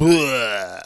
Blah.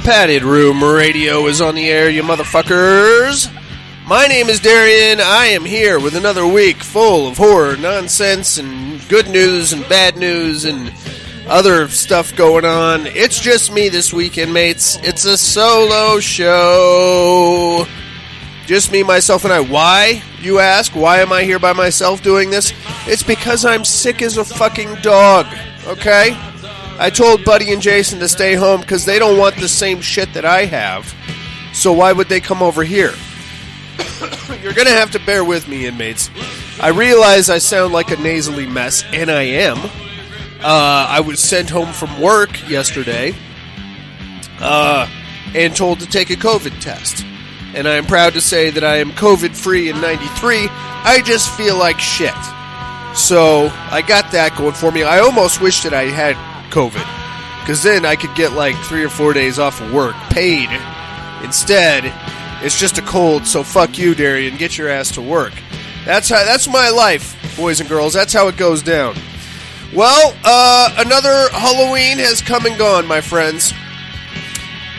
Padded Room Radio is on the air, you motherfuckers. My name is Darian. I am here with another week full of horror, nonsense, and good news and bad news and other stuff going on. It's just me this weekend, mates. It's a solo show. Just me, myself, and I. Why, you ask? Why am I here by myself doing this? It's because I'm sick as a fucking dog, okay? I told Buddy and Jason to stay home because they don't want the same shit that I have. So why would they come over here? You're going to have to bear with me, inmates. I realize I sound like a nasally mess, and I am. I was sent home from work yesterday and told to take a COVID test. And I am proud to say that I am COVID-free in 93. I just feel like shit. So I got that going for me. I almost wish that I had COVID, because then I could get like 3 or 4 days off of work paid. Instead, it's just a cold, so fuck you, Darian. Get your ass to work. That's my life, boys and girls. That's how it goes down. Well, another Halloween has come and gone, my friends.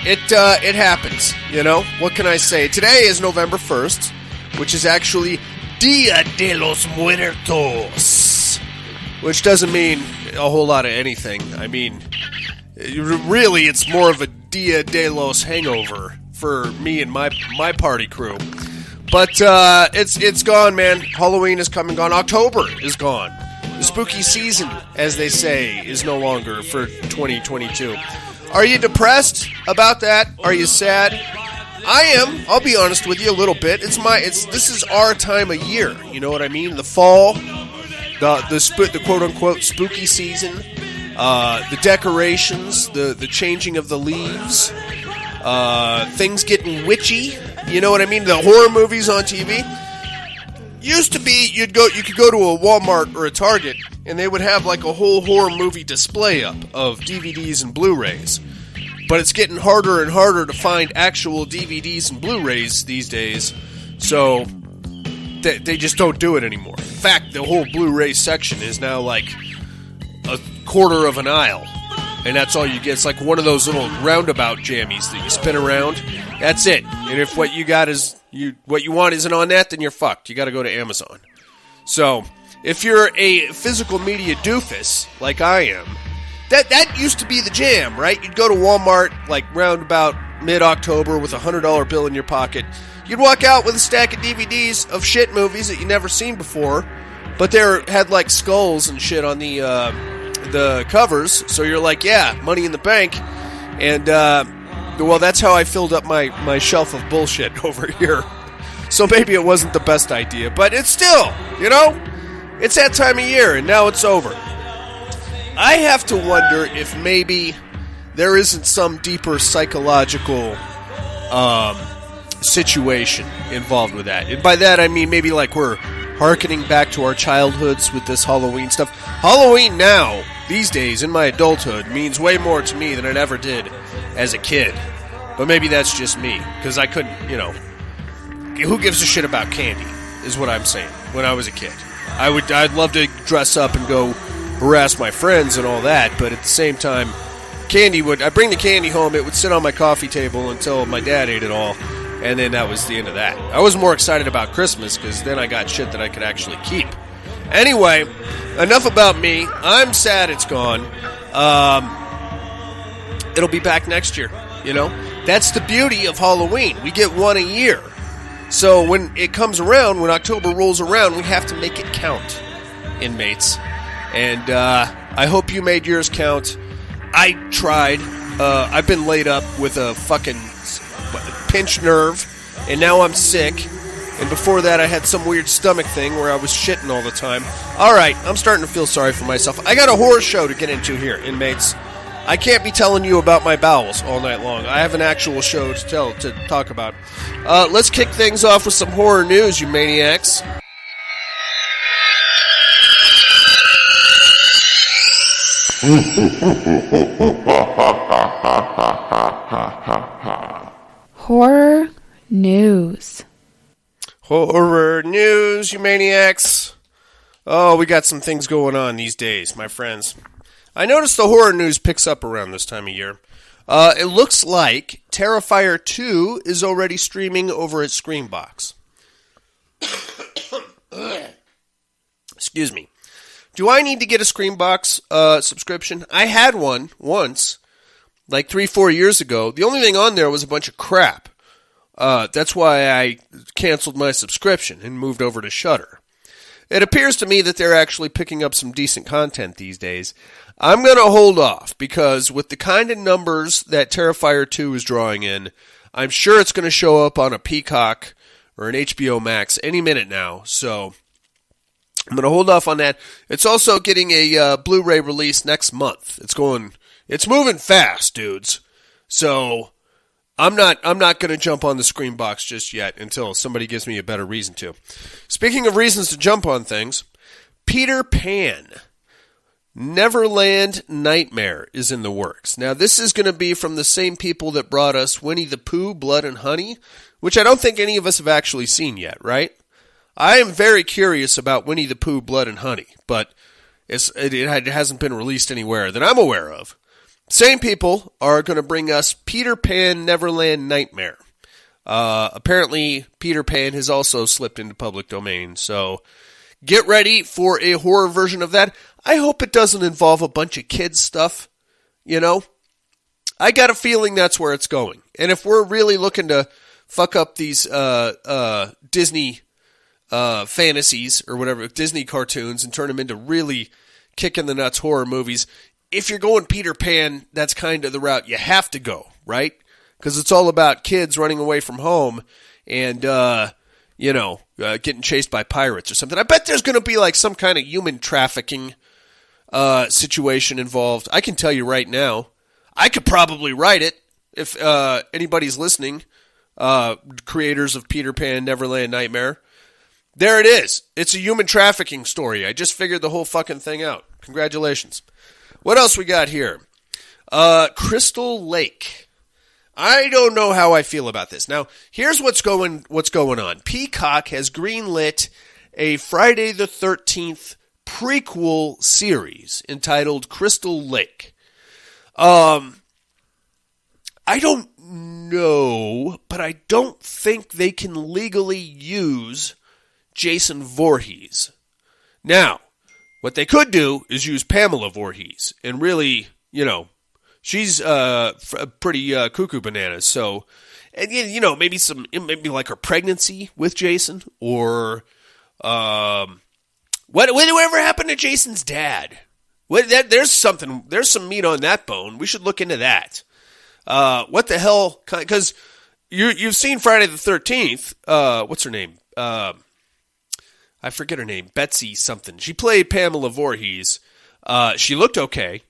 It happens, you know? What can I say? Today is November 1st, which is actually Dia de los Muertos, which doesn't mean a whole lot of anything. I mean, really, it's more of a Dia de los hangover for me and my party crew. But it's gone, man. Halloween is come and gone. October is gone. The spooky season, as they say, is no longer for 2022. Are you depressed about that? Are you sad? I am. I'll be honest with you a little bit. This is our time of year. You know what I mean? The fall. The quote-unquote spooky season, the decorations, the changing of the leaves, things getting witchy, you know what I mean? The horror movies on TV. Used to be, you could go to a Walmart or a Target, and they would have like a whole horror movie display up of DVDs and Blu-rays. But it's getting harder and harder to find actual DVDs and Blu-rays these days, so they just don't do it anymore. In fact, the whole Blu-ray section is now like a quarter of an aisle, and that's all you get. It's like one of those little roundabout jammies that you spin around. That's it. And if what you got is what you want isn't on that, then you're fucked. You got to go to Amazon. So if you're a physical media doofus like I am, that used to be the jam, right? You'd go to Walmart like round about mid-October with a $100 bill in your pocket. You'd walk out with a stack of DVDs of shit movies that you never seen before, but they had like skulls and shit on the covers. So you're like, yeah, money in the bank. And well, that's how I filled up my shelf of bullshit over here. So maybe it wasn't the best idea, but it's still, you know, it's that time of year, and now it's over. I have to wonder if maybe there isn't some deeper psychological situation involved with that. And by that, I mean maybe like we're hearkening back to our childhoods with this Halloween stuff. Halloween now, these days, in my adulthood, means way more to me than it ever did as a kid. But maybe that's just me, because I couldn't, you know, who gives a shit about candy, is what I'm saying, when I was a kid. I'd love to dress up and go harass my friends and all that, but at the same time, I'd bring the candy home, it would sit on my coffee table until my dad ate it all, and then that was the end of that. I was more excited about Christmas, because then I got shit that I could actually keep. Anyway, enough about me. I'm sad it's gone. It'll be back next year, you know? That's the beauty of Halloween. We get one a year. So when it comes around, when October rolls around, we have to make it count, inmates. And I hope you made yours count. I tried. I've been laid up with a fucking pinched nerve, and now I'm sick. And before that, I had some weird stomach thing where I was shitting all the time. All right, I'm starting to feel sorry for myself. I got a horror show to get into here, inmates. I can't be telling you about my bowels all night long. I have an actual show to talk about. Let's kick things off with some horror news, you maniacs. Horror news. Horror news, you maniacs. Oh, we got some things going on these days, my friends. I noticed the horror news picks up around this time of year. It looks like Terrifier 2 is already streaming over at Screambox. Excuse me. Do I need to get a Screambox subscription? I had one once, like 3-4 years ago. The only thing on there was a bunch of crap. That's why I canceled my subscription and moved over to Shudder. It appears to me that they're actually picking up some decent content these days. I'm going to hold off because with the kind of numbers that Terrifier 2 is drawing in, I'm sure it's going to show up on a Peacock or an HBO Max any minute now. So I'm going to hold off on that. It's also getting a Blu-ray release next month. It's moving fast, dudes. So I'm not going to jump on the Screambox just yet until somebody gives me a better reason to. Speaking of reasons to jump on things, Peter Pan, Neverland Nightmare is in the works. Now, this is going to be from the same people that brought us Winnie the Pooh, Blood and Honey, which I don't think any of us have actually seen yet, right? I am very curious about Winnie the Pooh, Blood and Honey, but it hasn't been released anywhere that I'm aware of. Same people are going to bring us Peter Pan Neverland Nightmare. Apparently, Peter Pan has also slipped into public domain, so get ready for a horror version of that. I hope it doesn't involve a bunch of kids stuff, you know? I got a feeling that's where it's going. And if we're really looking to fuck up these Disney fantasies or whatever, Disney cartoons, and turn them into really kick-in-the-nuts horror movies, if you're going Peter Pan, that's kind of the route you have to go, right? Because it's all about kids running away from home and, getting chased by pirates or something. I bet there's going to be like some kind of human trafficking situation involved. I can tell you right now. I could probably write it if anybody's listening, creators of Peter Pan Neverland Nightmare. There it is. It's a human trafficking story. I just figured the whole fucking thing out. Congratulations. What else we got here? Crystal Lake. I don't know how I feel about this. Now, here's what's going on. Peacock has greenlit a Friday the 13th prequel series entitled Crystal Lake. I don't know, but I don't think they can legally use Jason Voorhees. Now, what they could do is use Pamela Voorhees, and really, she's pretty cuckoo bananas. So, and maybe like her pregnancy with Jason, or whatever happened to Jason's dad? There's some meat on that bone. We should look into that. What the hell? Because you've seen Friday the 13th. What's her name? I forget her name. Betsy something. She played Pamela Voorhees. She looked okay.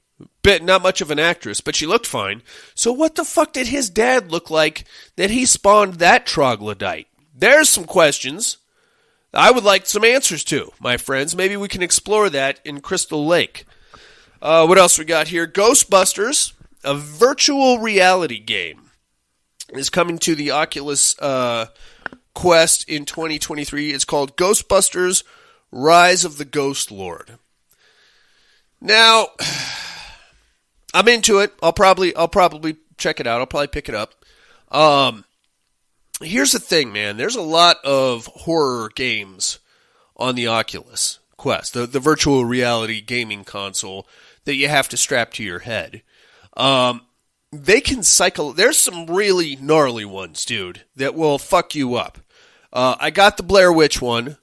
Not much of an actress, but she looked fine. So what the fuck did his dad look like that he spawned that troglodyte? There's some questions I would like some answers to, my friends. Maybe we can explore that in Crystal Lake. What else we got here? Ghostbusters, a virtual reality game, is coming to the Oculus Quest in 2023. It's called Ghostbusters Rise of the Ghost Lord. Now, I'm into it. I'll probably check it out. I'll probably pick it up. Here's the thing, man. There's a lot of horror games on the Oculus. Quest, the virtual reality gaming console that you have to strap to your head. They can cycle. There's some really gnarly ones, dude, that will fuck you up. I got the Blair Witch one.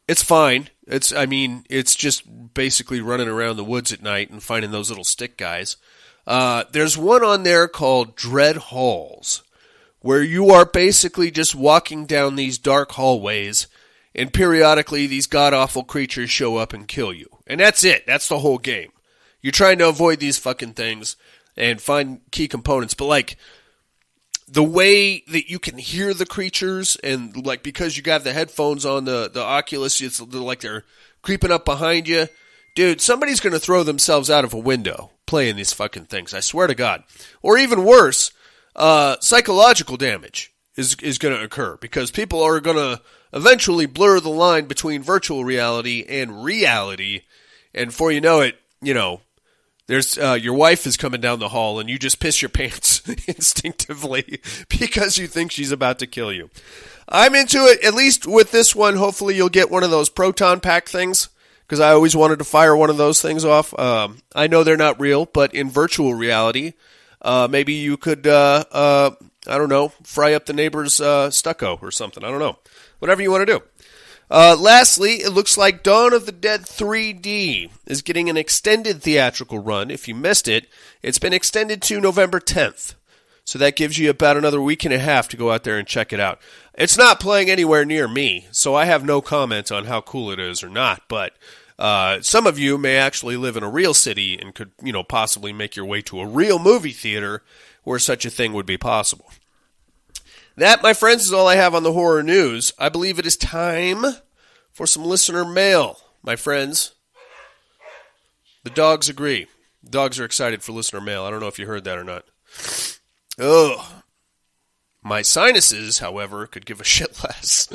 It's fine. It's just basically running around the woods at night and finding those little stick guys. There's one on there called Dread Halls, where you are basically just walking down these dark hallways, and periodically these god-awful creatures show up and kill you. And that's it. That's the whole game. You're trying to avoid these fucking things and find key components. But, like, the way that you can hear the creatures, and, like, because you got the headphones on, the Oculus, it's like they're creeping up behind you. Dude, somebody's going to throw themselves out of a window playing these fucking things. I swear to God. Or even worse, psychological damage is going to occur, because people are going to eventually blur the line between virtual reality and reality, and before you know it, there's your wife is coming down the hall and you just piss your pants instinctively because you think she's about to kill you. I'm into it, at least with this one. Hopefully you'll get one of those proton pack things, because I always wanted to fire one of those things off. I know they're not real, but in virtual reality, maybe you could, I don't know, fry up the neighbor's stucco or something. I don't know. Whatever you want to do. Lastly, it looks like Dawn of the Dead 3D is getting an extended theatrical run. If you missed it, it's been extended to November 10th. So that gives you about another week and a half to go out there and check it out. It's not playing anywhere near me, so I have no comment on how cool it is or not. But some of you may actually live in a real city and could, possibly make your way to a real movie theater where such a thing would be possible. That, my friends, is all I have on the horror news. I believe it is time for some listener mail, my friends. The dogs agree. The dogs are excited for listener mail. I don't know if you heard that or not. Ugh. My sinuses, however, could give a shit less.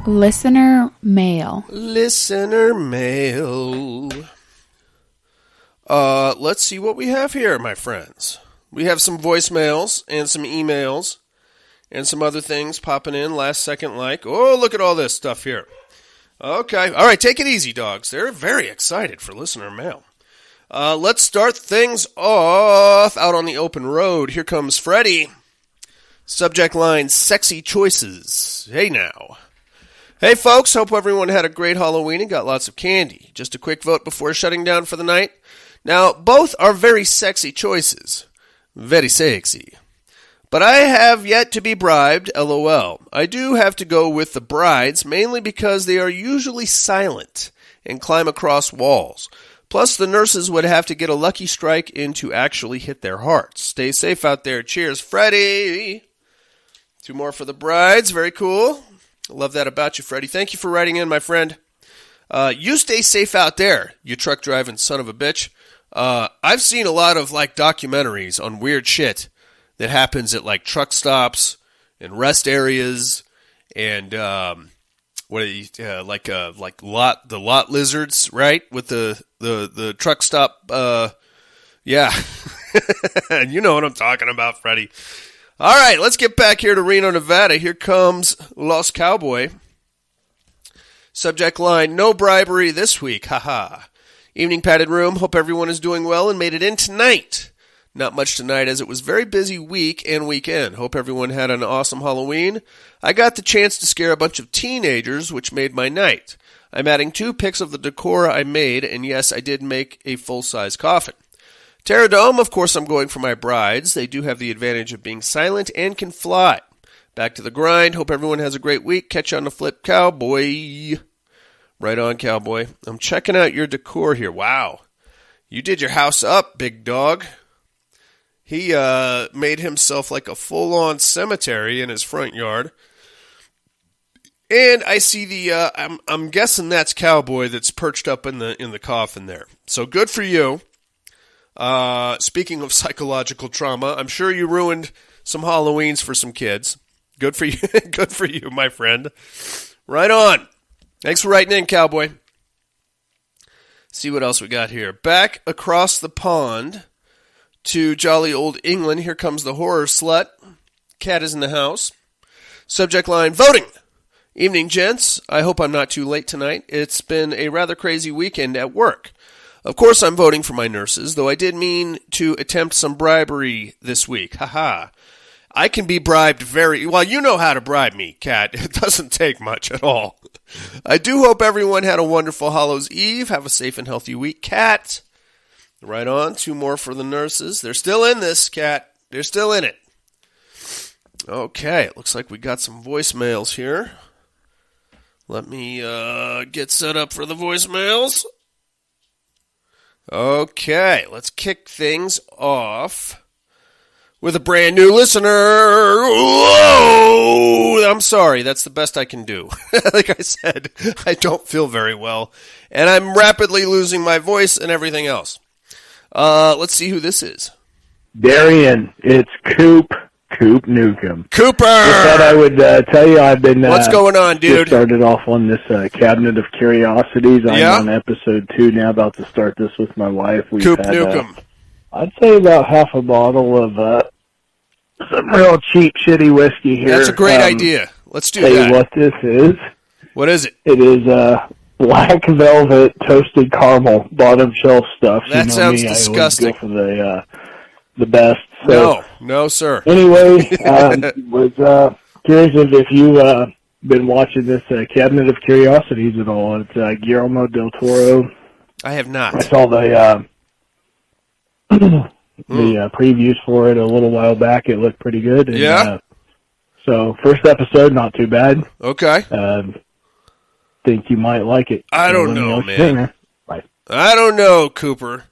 Listener mail. Listener mail. Let's see what we have here, my friends. We have some voicemails and some emails and some other things popping in last second like. Oh, look at all this stuff here. Okay. All right, take it easy, dogs. They're very excited for listener mail. Let's start things off out on the open road. Here comes Freddie. Subject line, sexy choices. Hey now. Hey folks, hope everyone had a great Halloween and got lots of candy. Just a quick vote before shutting down for the night. Now, both are very sexy choices. Very sexy. But I have yet to be bribed, LOL. I do have to go with the brides, mainly because they are usually silent and climb across walls. Plus, the nurses would have to get a lucky strike in to actually hit their hearts. Stay safe out there. Cheers, Freddie. 2 more for the brides. Very cool. I love that about you, Freddie. Thank you for writing in, my friend. You stay safe out there, you truck driving son of a bitch. I've seen a lot of documentaries on weird shit that happens at truck stops and rest areas and the lot lizards, right? With the truck stop. Yeah, you know what I'm talking about, Freddie. All right, let's get back here to Reno, Nevada. Here comes Lost Cowboy. Subject line, no bribery this week, haha. Evening padded room, hope everyone is doing well and made it in tonight. Not much tonight as it was a very busy week and weekend. Hope everyone had an awesome Halloween. I got the chance to scare a bunch of teenagers, which made my night. I'm adding 2 pics of the decor I made, and yes, I did make a full-size coffin. Terradome, of course I'm going for my brides. They do have the advantage of being silent and can fly. Back to the grind. Hope everyone has a great week. Catch you on the flip, cowboy. Right on, cowboy. I'm checking out your decor here. Wow. You did your house up, big dog. He made himself like a full-on cemetery in his front yard. And I see the I'm guessing that's cowboy that's perched up in the coffin there. So good for you. Speaking of psychological trauma, I'm sure you ruined some Halloweens for some kids. Good for you. Good for you, my friend. Right on. Thanks for writing in, cowboy. See what else we got here. Back across the pond to jolly old England. Here comes the horror slut. Cat is in the house. Subject line, voting. Evening, gents. I hope I'm not too late tonight. It's been a rather crazy weekend at work. Of course I'm voting for my nurses, though I did mean to attempt some bribery this week. Haha. I can be bribed very... Well, you know how to bribe me, Cat. It doesn't take much at all. I do hope everyone had a wonderful Hallows Eve. Have a safe and healthy week, Cat. Right on. 2 more for the nurses. They're still in this, Cat. They're still in it. Okay. Looks like we got some voicemails here. Let me get set up for the voicemails. Okay. Let's kick things off with a brand new listener. Whoa! I'm sorry. That's the best I can do. Like I said, I don't feel very well, and I'm rapidly losing my voice and everything else. Let's see who this is. Darian, it's Coop Newcomb. Cooper! I thought I would tell you I've been... What's going on, dude? Started off on this Cabinet of Curiosities. I'm on episode 2 now, about to start this with my wife. We've Coop had, Newcomb. I'd say about half a bottle of some real cheap, shitty whiskey here. That's a great idea. Let's do tell that. You what this is. What is it? It is black velvet toasted caramel bottom shelf stuff. That sounds me, disgusting. I always go for the best. So, no, sir. Anyway, was curious if you've been watching this Cabinet of Curiosities at all. It's Guillermo del Toro. I have not. I saw the previews for it a little while back. It looked pretty good. And, yeah. So first episode, not too bad. Okay. Think you might like it. I don't know, man. Bye. I don't know, Cooper.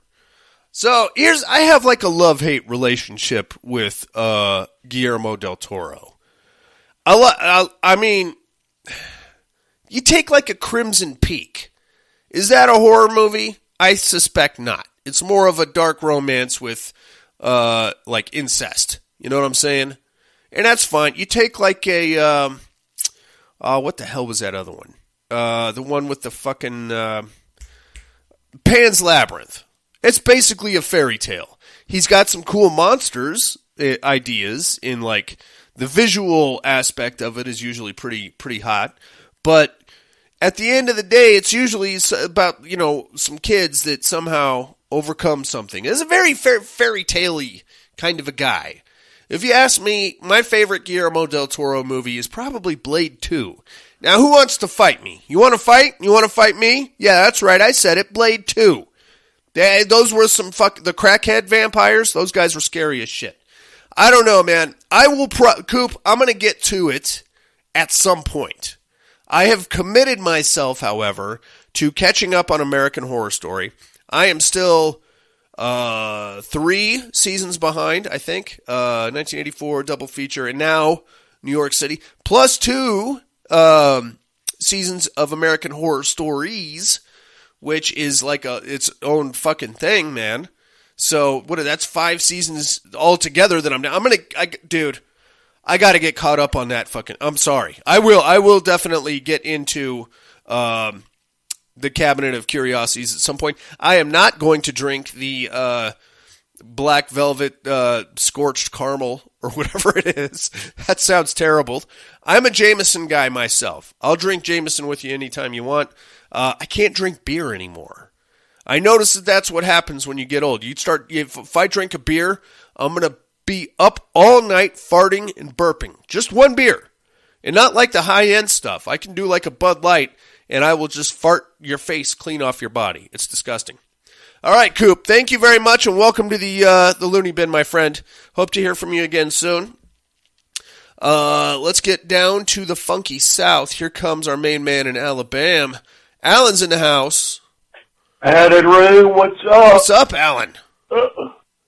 So I have like a love-hate relationship with Guillermo del Toro. I mean, you take like a Crimson Peak. Is that a horror movie? I suspect not. It's more of a dark romance with like incest. You know what I'm saying? And that's fine. You take like a what the hell was that other one? The one with the fucking Pan's Labyrinth. It's basically a fairy tale. He's got some cool monsters ideas in like the visual aspect of it is usually pretty hot, but at the end of the day, it's usually about some kids that somehow overcome something. It's a very fairy tale-y kind of a guy. If you ask me, my favorite Guillermo del Toro movie is probably Blade 2. Now, who wants to fight me? You want to fight? You want to fight me? Yeah, that's right. I said it. Blade 2. Those were some the crackhead vampires. Those guys were scary as shit. I don't know, man. Coop, I'm going to get to it at some point. I have committed myself, however, to catching up on American Horror Story. I am still 3 seasons behind, I think. 1984 double feature, and now New York City. Plus 2 seasons of American Horror Stories, which is like its own fucking thing, man. So that's 5 seasons altogether that dude, I got to get caught up on that fucking. I'm sorry. I will definitely get into the Cabinet of Curiosities at some point. I am not going to drink the black velvet scorched caramel or whatever it is. That sounds terrible. I'm a Jameson guy myself. I'll drink Jameson with you anytime you want. I can't drink beer anymore. I notice that's what happens when you get old. If I drink a beer, I'm going to be up all night farting and burping. Just one beer. And not like the high-end stuff. I can do like a Bud Light, and I will just fart your face clean off your body. It's disgusting. All right, Coop, thank you very much, and welcome to the Looney Bin, my friend. Hope to hear from you again soon. Let's get down to the funky South. Here comes our main man in Alabama. Alan's in the house. Added room, what's up? What's up, Alan?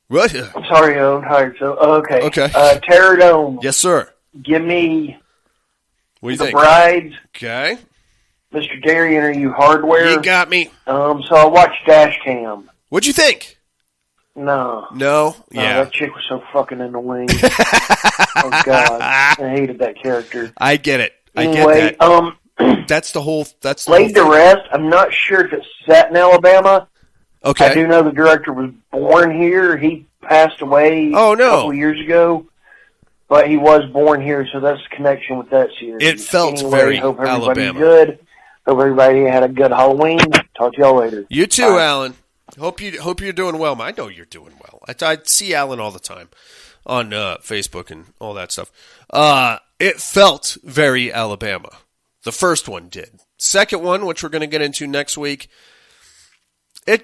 What? I'm sorry, I'm tired. So okay. Tear it on. Yes, sir. Give me what do you the think? Brides. Okay. Mr. Darian, are you hardware? You got me. So I watched Dash Cam. What'd you think? No. Yeah. That chick was so fucking annoying. Oh God, I hated that character. I get it. Anyway, I get that. That's the whole. That's the laid to rest. I'm not sure if it's set in Alabama. Okay. I do know the director was born here. He passed away a couple of years ago, but he was born here, so that's the connection with that series. It felt anyway, very hope everybody's Alabama. good. Hope everybody had a good Halloween. Talk to y'all later. You too, Bye. Alan. Hope you're doing well. I know you're doing well. I see Alan all the time on Facebook and all that stuff. It felt very Alabama. The first one did. Second one, which we're going to get into next week, yeah.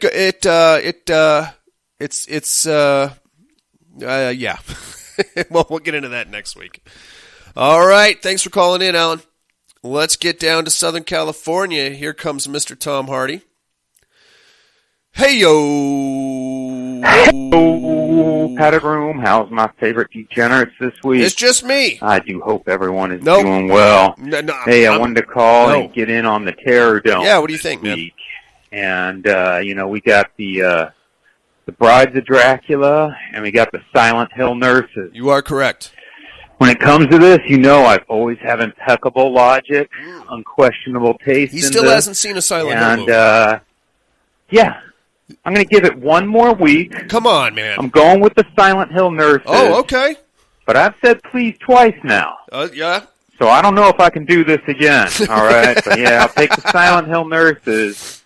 Well, we'll get into that next week. All right. Thanks for calling in, Alan. Let's get down to Southern California. Here comes Mr. Tom Hardy. Hey, yo. Hello, Padded Room. How's my favorite degenerates this week? It's just me. I do hope everyone is doing well. Hey, I wanted to call and get in on the Terror Dome. Yeah, what do you think, man? And, we got the Brides of Dracula, and we got the Silent Hill Nurses. You are correct. When it comes to this, I've always had impeccable logic, unquestionable taste. He still hasn't seen a Silent Hill movie. Yeah. I'm going to give it one more week. Come on, man. I'm going with the Silent Hill Nurses. Oh, okay. But I've said please twice now. Yeah? So I don't know if I can do this again. All right? But yeah, I'll take the Silent Hill Nurses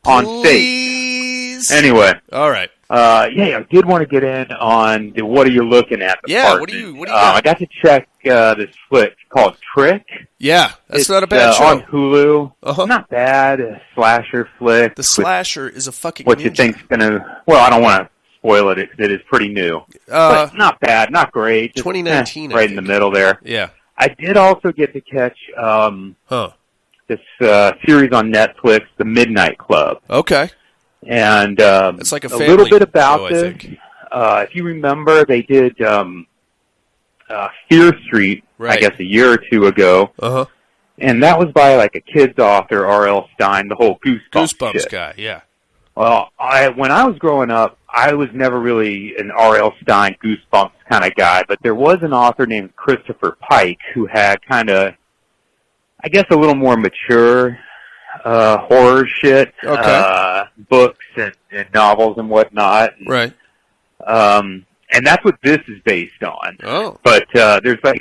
on stage. Anyway. All right. I did want to get in on the What Are You Looking At department. Yeah, what do you got? I got to check this flick called Trick. Yeah, that's not a bad show. On Hulu. Uh-huh. Not bad. A slasher flick. The slasher is a fucking What ninja. you think's going to... Well, I don't want to spoil it. It is pretty new. But not bad. Not great. Just, 2019, right in the middle there. Yeah. I did also get to catch this series on Netflix, The Midnight Club. Okay. And it's like a little bit about this. If you remember, they did Fear Street, I guess, a year or two ago. Uh-huh. And that was by like a kid's author, R.L. Stein, the whole Goosebumps shit. Guy, yeah. Well, when I was growing up, I was never really an R.L. Stein Goosebumps kind of guy, but there was an author named Christopher Pike who had kind of, I guess, a little more mature horror shit, books and novels and whatnot. And, right. And that's what this is based on. Oh. But there's like,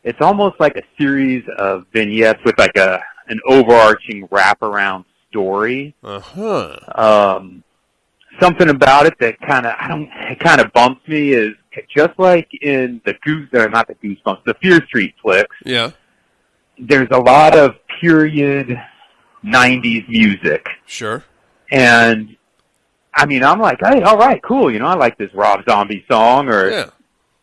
it's almost like a series of vignettes with like an overarching wraparound story. Uh-huh. Something about it that kind of bumps me is just like in the the Fear Street flicks. Yeah. There's a lot of period 90s music. Sure. And I mean, I'm like, hey, all right, cool. I like this Rob Zombie song, or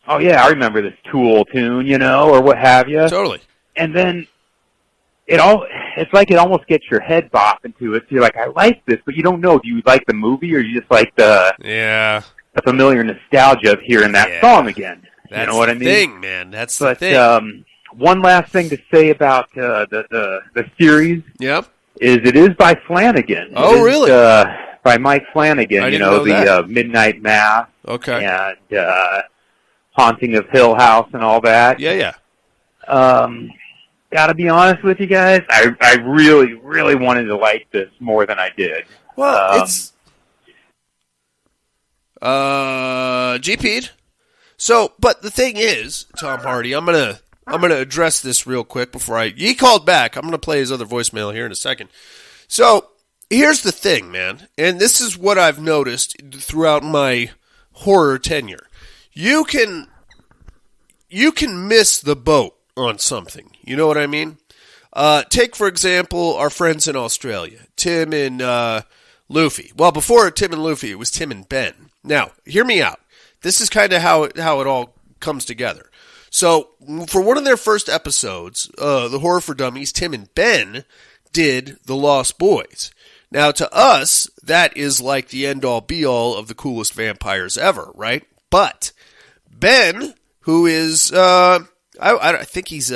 oh yeah, I remember this Tool tune, or what have you. Totally. And then it's like it almost gets your head bopping to it. So you're like, I like this, but you don't know. Do you like the movie, or you just like the familiar nostalgia of hearing that song again? That's you know what I mean? Thing, man. That's the thing. One last thing to say about the series. Yep. It is by Flanagan. Oh, really? By Mike Flanagan. The Midnight Mass. Okay. And Haunting of Hill House and all that. Yeah. Gotta be honest with you guys, I really, really wanted to like this more than I did. Well, it's GP'd. So, but the thing is, Tom Hardy, I'm gonna address this real quick before he called back. I'm gonna play his other voicemail here in a second. So, here's the thing, man, and this is what I've noticed throughout my horror tenure. You can miss the boat on something. You know what I mean? Take, for example, our friends in Australia, Tim and Luffy. Well, before Tim and Luffy, it was Tim and Ben. Now, hear me out. This is kind of how it all comes together. So, for one of their first episodes, The Horror for Dummies, Tim and Ben did The Lost Boys. Now, to us, that is like the end-all, be-all of the coolest vampires ever, right? But Ben, who is, I think he's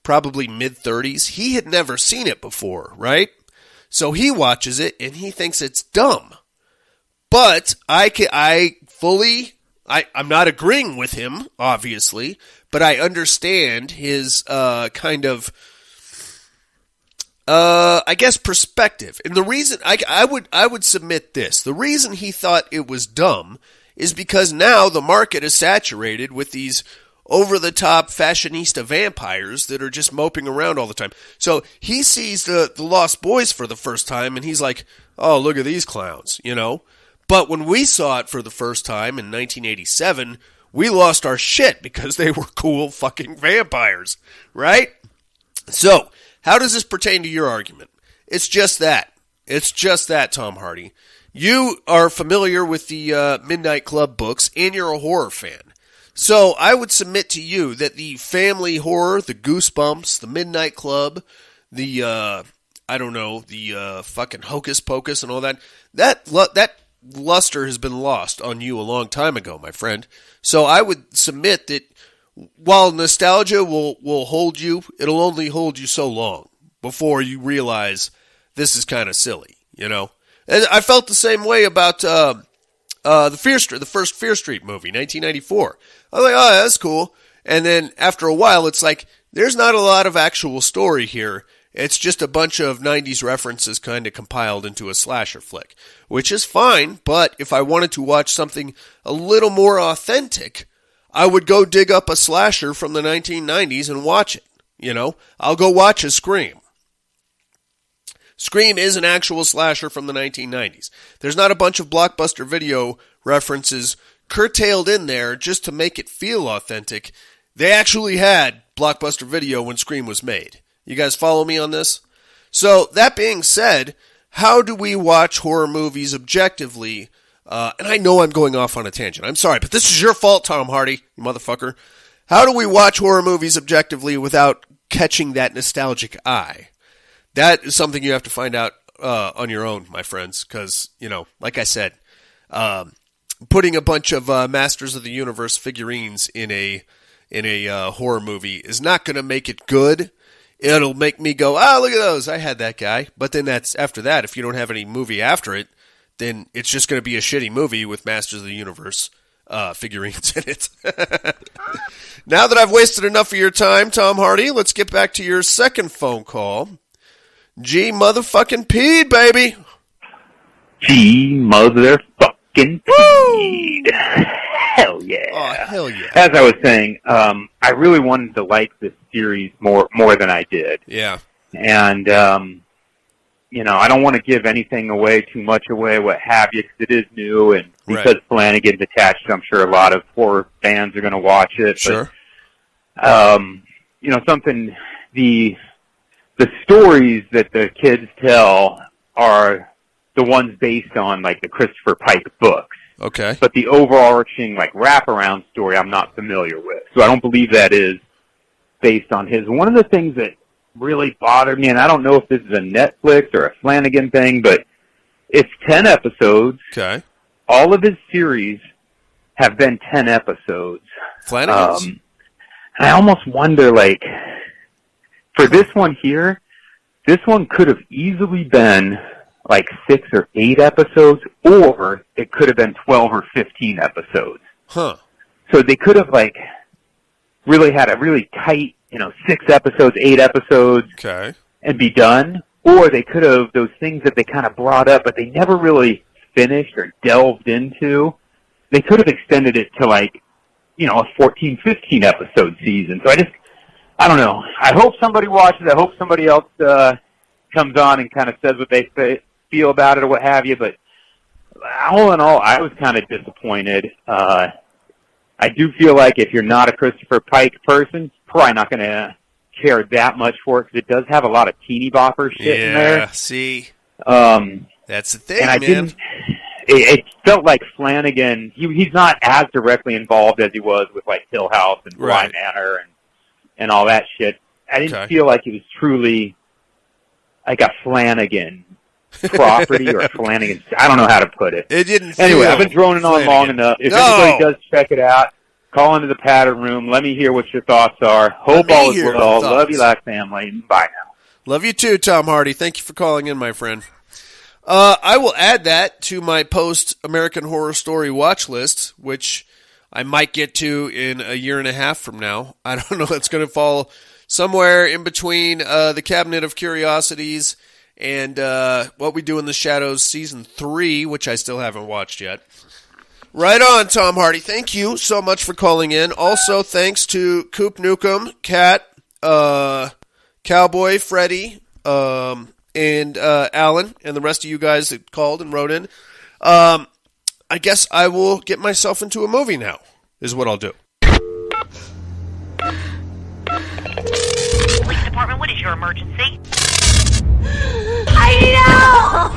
probably mid-30s, he had never seen it before, right? So he watches it, and he thinks it's dumb. But I'm not agreeing with him, obviously, but but I understand his kind of, I guess, perspective. And the reason I would submit this: the reason he thought it was dumb is because now the market is saturated with these over-the-top fashionista vampires that are just moping around all the time. So he sees the Lost Boys for the first time, and he's like, "Oh, look at these clowns," you know. But when we saw it for the first time in 1987, we lost our shit because they were cool fucking vampires, right? So, how does this pertain to your argument? It's just that. It's just that, Tom Hardy. You are familiar with the Midnight Club books, and you're a horror fan. So, I would submit to you that the family horror, the Goosebumps, the Midnight Club, the, fucking Hocus Pocus and all that, that luster has been lost on you a long time ago, my friend. So I would submit that while nostalgia will hold you, it'll only hold you so long before you realize this is kind of silly, you know? And I felt the same way about the first Fear Street movie, 1994. I was like, oh, that's cool. And then after a while, it's like, there's not a lot of actual story here. It's just a bunch of 90s references kind of compiled into a slasher flick, which is fine, but if I wanted to watch something a little more authentic, I would go dig up a slasher from the 1990s and watch it, you know? I'll go watch a Scream. Scream is an actual slasher from the 1990s. There's not a bunch of Blockbuster Video references curtailed in there just to make it feel authentic. They actually had Blockbuster Video when Scream was made. You guys follow me on this? So, that being said, how do we watch horror movies objectively? And I know I'm going off on a tangent. I'm sorry, but this is your fault, Tom Hardy, you motherfucker. How do we watch horror movies objectively without catching that nostalgic eye? That is something you have to find out on your own, my friends, because, you know, like I said, putting a bunch of Masters of the Universe figurines in a horror movie is not going to make it good. It'll make me go, oh, look at those, I had that guy. But then after that, if you don't have any movie after it, then it's just going to be a shitty movie with Masters of the Universe figurines in it. Now that I've wasted enough of your time, Tom Hardy, let's get back to your second phone call. G motherfucking P'd, baby. G motherfucking P'd. Hell yeah. Oh, hell yeah. As I was saying, I really wanted to like this series more than I did. Yeah. And, you know, I don't want to give anything away, too much away, what have you, because it is new, and because Flanagan's attached, I'm sure a lot of horror fans are going to watch it. Sure. But, you know, the stories that the kids tell are the ones based on, like, the Christopher Pike books. Okay. But the overarching, like, wraparound story I'm not familiar with. So I don't believe that is based on his. One of the things that really bothered me, and I don't know if this is a Netflix or a Flanagan thing, but it's 10 episodes. Okay. All of his series have been 10 episodes. Flanagan's? And I almost wonder, like, for this one here, this one could have easily been like 6 or 8 episodes, or it could have been 12 or 15 episodes. Huh. So they could have, like, really had a really tight, you know, 6 episodes, 8 episodes, okay, and be done. Or they could have, those things that they kind of brought up, but they never really finished or delved into, they could have extended it to, like, you know, a 14, 15 episode season. So I don't know. I hope somebody watches. I hope somebody else comes on and kind of says what they feel about it or what have you. But all in all, I was kind of disappointed. I do feel like if you're not a Christopher Pike person, probably not going to care that much for it, because it does have a lot of teeny bopper shit in there. Yeah, see? That's the thing, and man. It felt like Flanagan, he's not as directly involved as he was with, like, Hill House and Bly Manor and all that shit. I didn't feel like it was truly like a Flanagan property or a Flanagan. I don't know how to put it. It didn't. Anyway, I've been droning on long enough. If anybody does check it out, call into the pattern room. Let me hear what your thoughts are. Hope all is well. Love you like family. Bye now. Love you too, Tom Hardy. Thank you for calling in, my friend. I will add that to my post-American Horror Story watch list, which I might get to in a year and a half from now. I don't know. It's going to fall somewhere in between the Cabinet of Curiosities and What We Do in the Shadows Season 3, which I still haven't watched yet. Right on, Tom Hardy. Thank you so much for calling in. Also, thanks to Coop Newcomb, Kat, Cowboy, Freddie, and Alan, and the rest of you guys that called and wrote in. I guess I will get myself into a movie now, is what I'll do. Police department, what is your emergency? I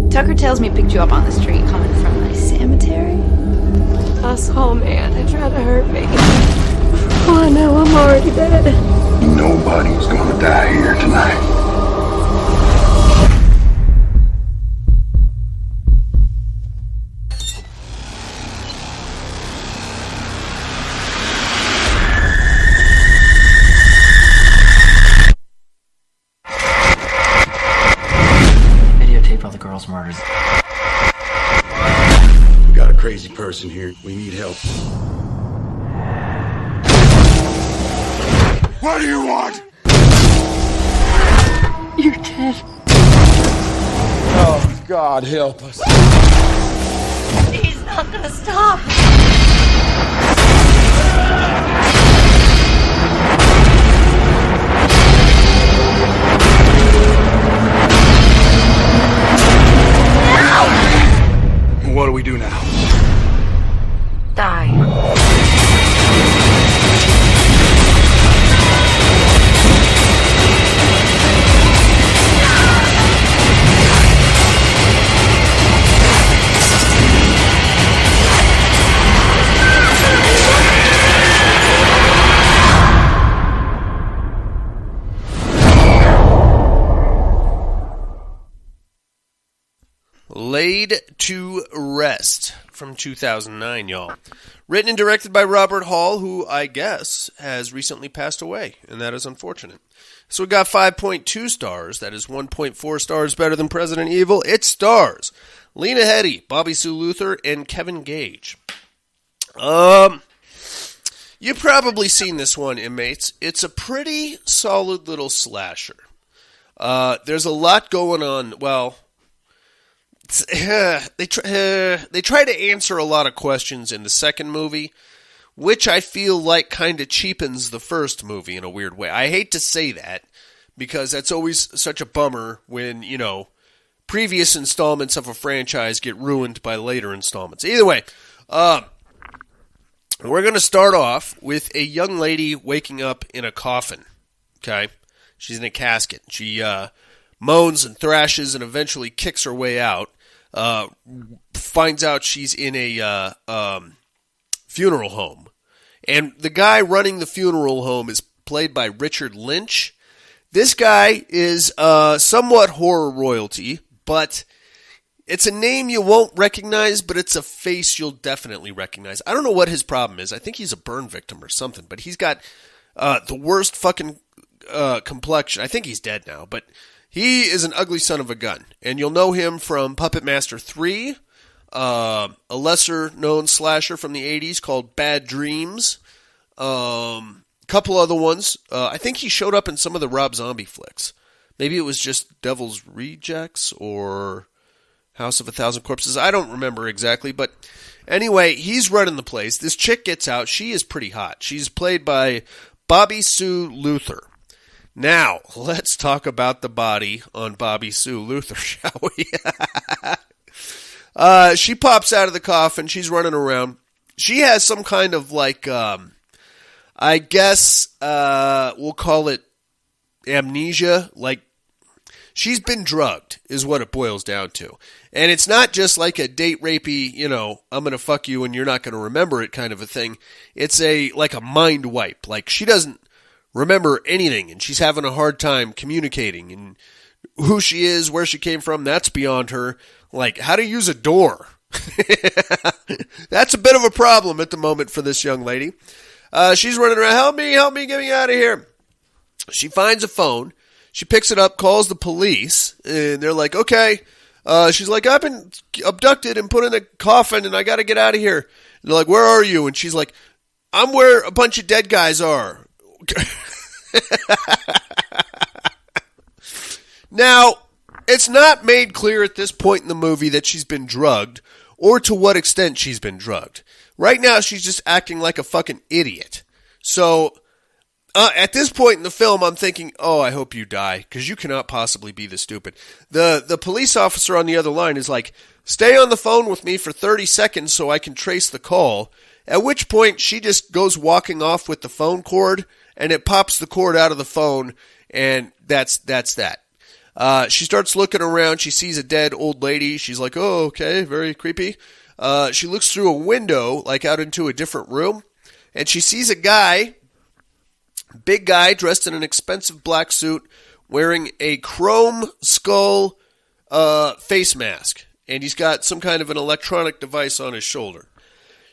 know! Tucker tells me he picked you up on the street coming from the cemetery. I saw a man that tried to hurt me. Oh, I know, I'm already dead. Nobody's gonna die here tonight. All the girls' murders. We got a crazy person here. We need help. What do you want? You're dead. Oh, God, help us. He's not gonna stop. What do we do now? Die. Laid to Rest from 2009, y'all. Written and directed by Robert Hall, who I guess has recently passed away, and that is unfortunate. So we got 5.2 stars. That is 1.4 stars better than President Evil. It stars Lena Headey, Bobby Sue Luther, and Kevin Gage. You've probably seen this one, inmates. It's a pretty solid little slasher. There's a lot going on. Well, they try to answer a lot of questions in the second movie, which I feel like kind of cheapens the first movie in a weird way. I hate to say that, because that's always such a bummer when, you know, previous installments of a franchise get ruined by later installments. Either way, we're going to start off with a young lady waking up in a coffin, okay? She's in a casket. She moans and thrashes and eventually kicks her way out. Finds out she's in a funeral home. And the guy running the funeral home is played by Richard Lynch. This guy is somewhat horror royalty, but it's a name you won't recognize, but it's a face you'll definitely recognize. I don't know what his problem is. I think he's a burn victim or something, but he's got the worst fucking complexion. I think he's dead now, but he is an ugly son of a gun, and you'll know him from Puppet Master 3, a lesser-known slasher from the 80s called Bad Dreams, couple other ones. I think he showed up in some of the Rob Zombie flicks. Maybe it was just Devil's Rejects or House of a Thousand Corpses. I don't remember exactly, but anyway, he's running the place. This chick gets out. She is pretty hot. She's played by Bobby Sue Luther. Now, let's talk about the body on Bobby Sue Luther, shall we? She pops out of the coffin. She's running around. She has some kind of like, I guess we'll call it amnesia. Like, she's been drugged is what it boils down to. And it's not just like a date rapey, you know, I'm going to fuck you and you're not going to remember it kind of a thing. It's like a mind wipe. Like, she doesn't remember anything, and she's having a hard time communicating, and who she is, where she came from, that's beyond her. Like, how to use a door. That's a bit of a problem at the moment for this young lady. She's running around, help me, get me out of here. She finds a phone. She picks it up, calls the police, and they're like, okay, She's like, I've been abducted and put in a coffin, and I got to get out of here. And they're like, where are you? And she's like, I'm where a bunch of dead guys are. Now, it's not made clear at this point in the movie that she's been drugged or to what extent she's been drugged. Right now, she's just acting like a fucking idiot. So, at this point in the film, I'm thinking, oh, I hope you die, because you cannot possibly be this stupid. The police officer on the other line is like, stay on the phone with me for 30 seconds so I can trace the call, at which point she just goes walking off with the phone cord, and it pops the cord out of the phone, and that's that. She starts looking around. She sees a dead old lady. She's like, oh, okay, very creepy. She looks through a window, like out into a different room, and she sees a guy, big guy, dressed in an expensive black suit, wearing a chrome skull face mask, and he's got some kind of an electronic device on his shoulder.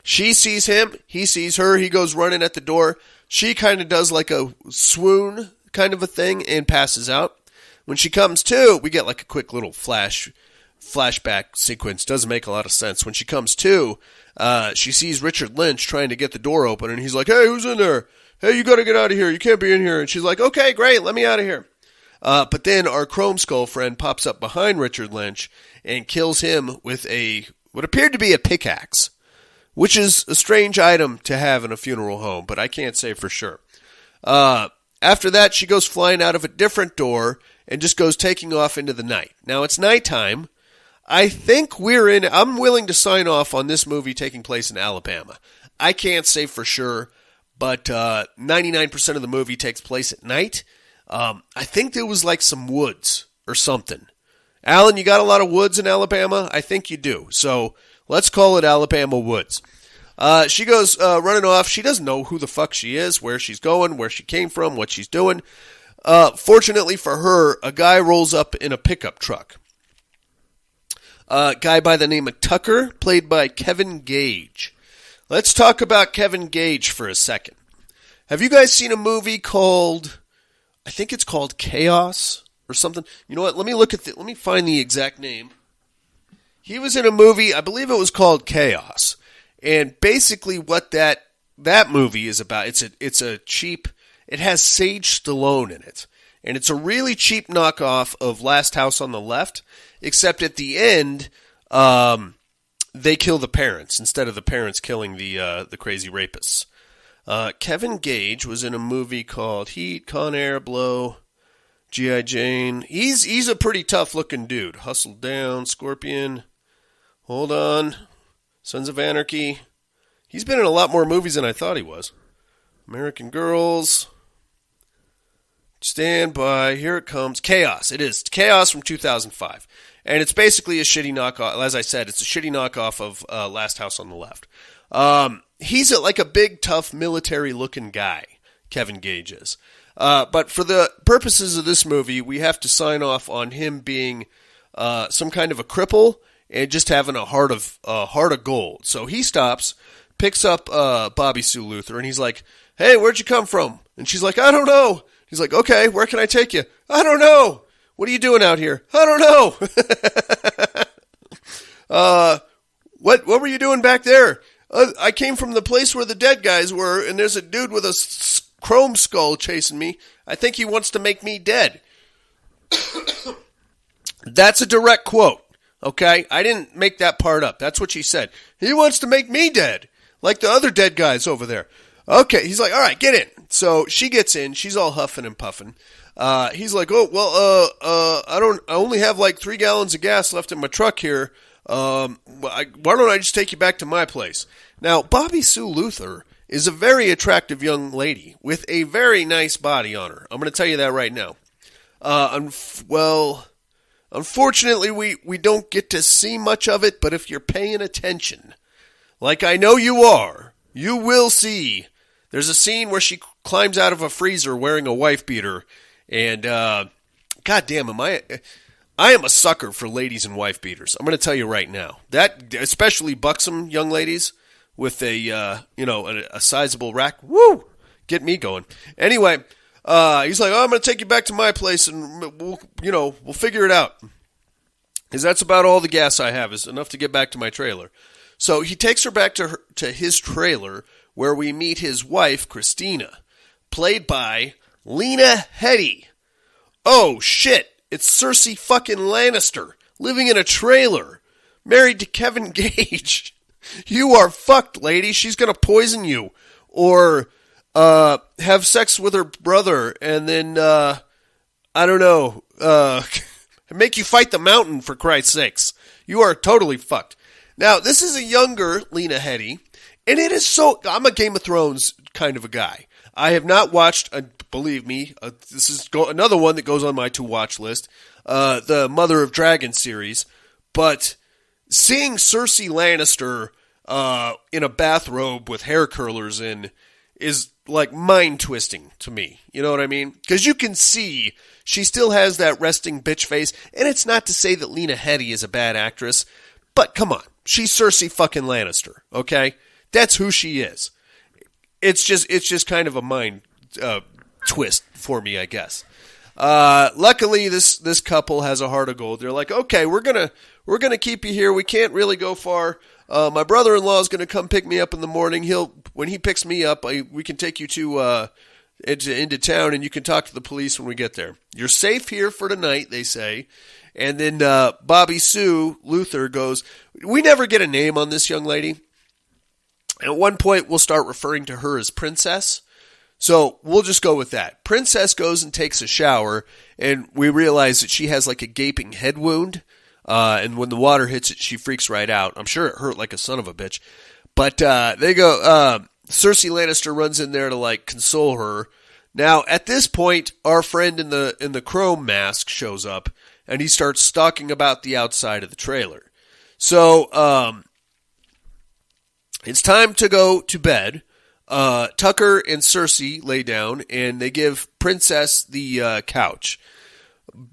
She sees him. He sees her. He goes running at the door. She kind of does like a swoon kind of a thing and passes out. When she comes to, we get like a quick little flashback sequence. Doesn't make a lot of sense. When she comes to, she sees Richard Lynch trying to get the door open, and he's like, hey, who's in there? Hey, you got to get out of here. You can't be in here. And she's like, okay, great, let me out of here. But then our Chrome Skull friend pops up behind Richard Lynch and kills him with what appeared to be a pickaxe, which is a strange item to have in a funeral home, but I can't say for sure. After that, she goes flying out of a different door and just goes taking off into the night. Now, it's nighttime. I think I'm willing to sign off on this movie taking place in Alabama. I can't say for sure, but 99% of the movie takes place at night. I think there was like some woods or something. Alan, you got a lot of woods in Alabama? I think you do. So let's call it Alabama Woods. She goes running off. She doesn't know who the fuck she is, where she's going, where she came from, what she's doing. Fortunately for her, a guy rolls up in a pickup truck. A guy by the name of Tucker, played by Kevin Gage. Let's talk about Kevin Gage for a second. Have you guys seen a movie called, I think it's called Chaos or something? You know what? Let me find the exact name. He was in a movie, I believe it was called Chaos. And basically what that movie is about, it has Sage Stallone in it. And it's a really cheap knockoff of Last House on the Left, except at the end, they kill the parents instead of the parents killing the crazy rapists. Kevin Gage was in a movie called Heat, Con Air, Blow, G.I. Jane. He's a pretty tough looking dude. Hustle Down, Scorpion, Hold On, Sons of Anarchy. He's been in a lot more movies than I thought he was. American Girls. Stand By. Here it comes. Chaos. It is. Chaos from 2005. And it's basically a shitty knockoff. As I said, it's a shitty knockoff of Last House on the Left. He's like a big, tough, military-looking guy, Kevin Gage is. But for the purposes of this movie, we have to sign off on him being some kind of a cripple and just having a heart of gold. So he stops, picks up Bobby Sue Luther, and he's like, hey, where'd you come from? And she's like, I don't know. He's like, okay, where can I take you? I don't know. What are you doing out here? I don't know. What were you doing back there? I came from the place where the dead guys were, and there's a dude with a chrome skull chasing me. I think he wants to make me dead. That's a direct quote, okay? I didn't make that part up. That's what she said. He wants to make me dead, like the other dead guys over there. Okay, he's like, all right, get in. So she gets in. She's all huffing and puffing. He's like, oh, well, I only have like 3 gallons of gas left in my truck here. Why don't I just take you back to my place? Now, Bobby Sue Luther is a very attractive young lady with a very nice body on her. I'm going to tell you that right now. Unfortunately, we don't get to see much of it, but if you're paying attention, like I know you are, you will see. There's a scene where she climbs out of a freezer wearing a wife beater, and goddamn, I am a sucker for ladies in wife beaters. I'm going to tell you right now. That, especially buxom young ladies with a sizable rack, woo, get me going. Anyway, he's like, oh, I'm going to take you back to my place, and we'll figure it out. Because that's about all the gas I have, is enough to get back to my trailer. So he takes her back to his trailer, where we meet his wife, Christina, played by Lena Headey. Oh, shit. It's Cersei fucking Lannister, living in a trailer, married to Kevin Gage. You are fucked, lady. She's going to poison you. Or have sex with her brother, and then, I don't know, make you fight the mountain, for Christ's sakes. You are totally fucked. Now, this is a younger Lena Headey, and it is so... I'm a Game of Thrones kind of a guy. I have not watched, believe me, this is another one that goes on my to-watch list, the Mother of Dragons series, but seeing Cersei Lannister in a bathrobe with hair curlers in is like mind-twisting to me. You know what I mean? Because you can see she still has that resting bitch face, and it's not to say that Lena Headey is a bad actress, but come on. She's Cersei fucking Lannister, okay? That's who she is. It's just kind of a mind twist for me, I guess. Luckily, this couple has a heart of gold. They're like, okay, we're gonna keep you here. We can't really go far. My brother-in-law is gonna come pick me up in the morning. When he picks me up, we can take you to into town, and you can talk to the police when we get there. You're safe here for tonight, they say. And then Bobby Sue Luther goes, we never get a name on this young lady. At one point, we'll start referring to her as Princess. So we'll just go with that. Princess goes and takes a shower, and we realize that she has like a gaping head wound. And when the water hits it, she freaks right out. I'm sure it hurt like a son of a bitch. But they go, Cersei Lannister runs in there to like console her. Now, at this point, our friend in the chrome mask shows up, and he starts stalking about the outside of the trailer. So, it's time to go to bed. Tucker and Cersei lay down, and they give Princess the couch.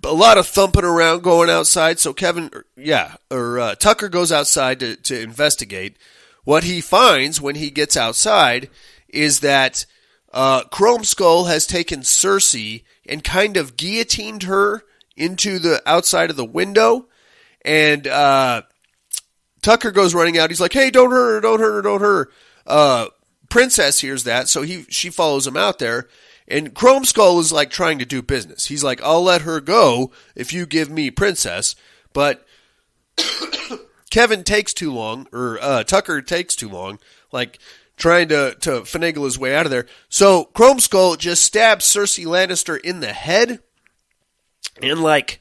A lot of thumping around going outside, so Tucker goes outside to investigate. What he finds when he gets outside is that Chrome Skull has taken Cersei and kind of guillotined her into the outside of the window, and Tucker goes running out. He's like, hey, don't hurt her, don't hurt her, don't hurt her. Princess hears that, so she follows him out there, and Chrome Skull is like trying to do business. He's like, I'll let her go if you give me Princess, but Kevin takes too long, or Tucker takes too long, like trying to finagle his way out of there. So Chrome Skull just stabs Cersei Lannister in the head, and like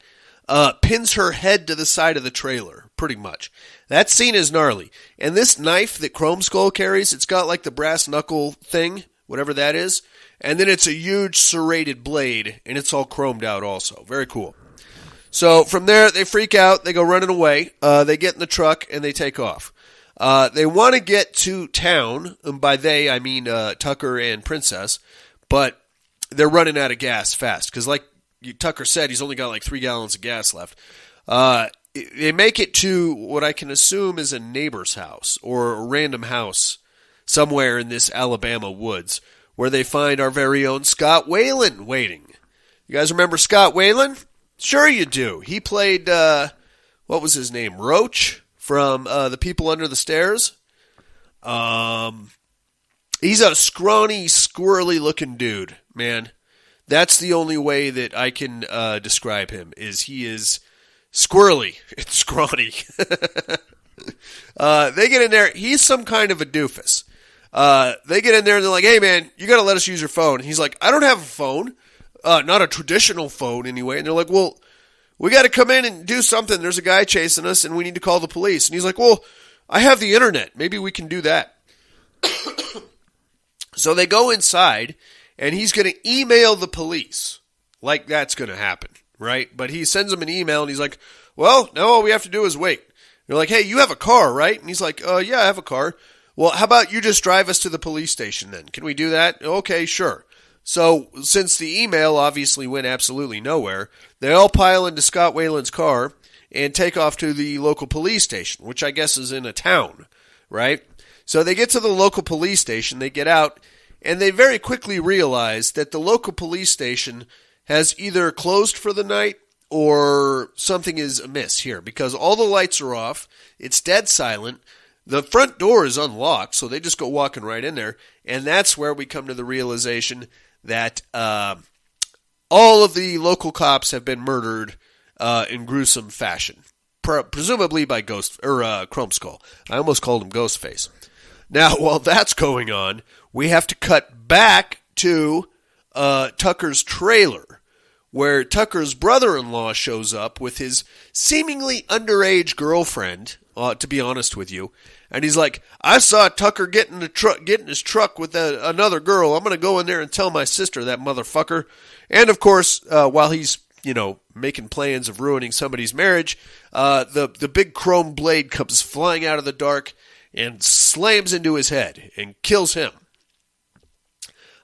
pins her head to the side of the trailer, pretty much. That scene is gnarly. And this knife that Chrome Skull carries, it's got like the brass knuckle thing, whatever that is, and then it's a huge serrated blade, and it's all chromed out also. Very cool. So from there, they freak out, they go running away, they get in the truck, and they take off. They want to get to town, and by they, I mean Tucker and Princess, but they're running out of gas fast, because like Tucker said, he's only got like 3 gallons of gas left. They make it to what I can assume is a neighbor's house, or a random house somewhere in this Alabama woods, where they find our very own Scott Wayland waiting. You guys remember Scott Wayland? Sure you do. He played, what was his name, Roach from The People Under the Stairs. He's a scrawny, squirrely-looking dude, man. That's the only way that I can describe him, is he is squirrely. It's scrawny. They get in there. He's some kind of a doofus. They get in there and they're like, hey, man, you got to let us use your phone. And he's like, I don't have a phone. Not a traditional phone anyway. And they're like, well, we got to come in and do something. There's a guy chasing us and we need to call the police. And he's like, well, I have the internet. Maybe we can do that. So they go inside and he's going to email the police. Like that's going to happen, right? But he sends them an email and he's like, well, now all we have to do is wait. They're like, hey, you have a car, right? And he's like, yeah, I have a car. Well, how about you just drive us to the police station then? Can we do that? Okay, sure. So since the email obviously went absolutely nowhere, they all pile into Scott Wayland's car and take off to the local police station, which I guess is in a town, right? So they get to the local police station, they get out, and they very quickly realize that the local police station has either closed for the night or something is amiss here, because all the lights are off. It's dead silent. The front door is unlocked, so they just go walking right in there. And that's where we come to the realization that all of the local cops have been murdered in gruesome fashion, presumably by Chrome Skull. I almost called him Ghostface. Now, while that's going on, we have to cut back to Tucker's trailer, where Tucker's brother-in-law shows up with his seemingly underage girlfriend, to be honest with you. And he's like, I saw Tucker get in his truck with another girl. I'm going to go in there and tell my sister, that motherfucker. And, of course, while he's, making plans of ruining somebody's marriage, the big chrome blade comes flying out of the dark and slams into his head and kills him.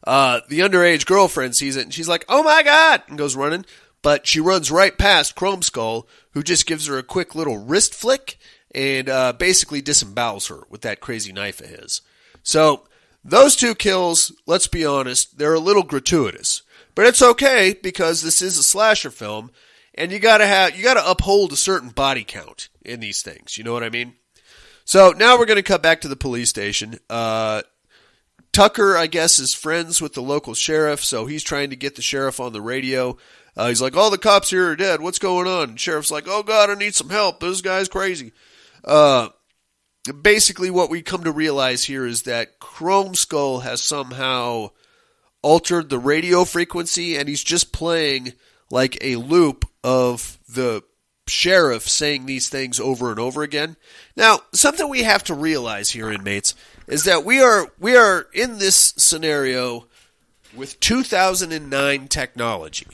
The underage girlfriend sees it, and she's like, oh my God, and goes running. But she runs right past Chrome Skull, who just gives her a quick little wrist flick and basically disembowels her with that crazy knife of his. So those two kills, let's be honest, they're a little gratuitous. But it's okay, because this is a slasher film, and you gotta uphold a certain body count in these things. You know what I mean? So now we're going to cut back to the police station. Tucker, I guess, is friends with the local sheriff, so he's trying to get the sheriff on the radio. He's like, all the cops here are dead. What's going on? And sheriff's like, oh, God, I need some help. This guy's crazy. Basically, what we come to realize here is that Chrome Skull has somehow altered the radio frequency, and he's just playing like a loop of the sheriff saying these things over and over again. Now, something we have to realize here, inmates, is that we are in this scenario with 2009 technology,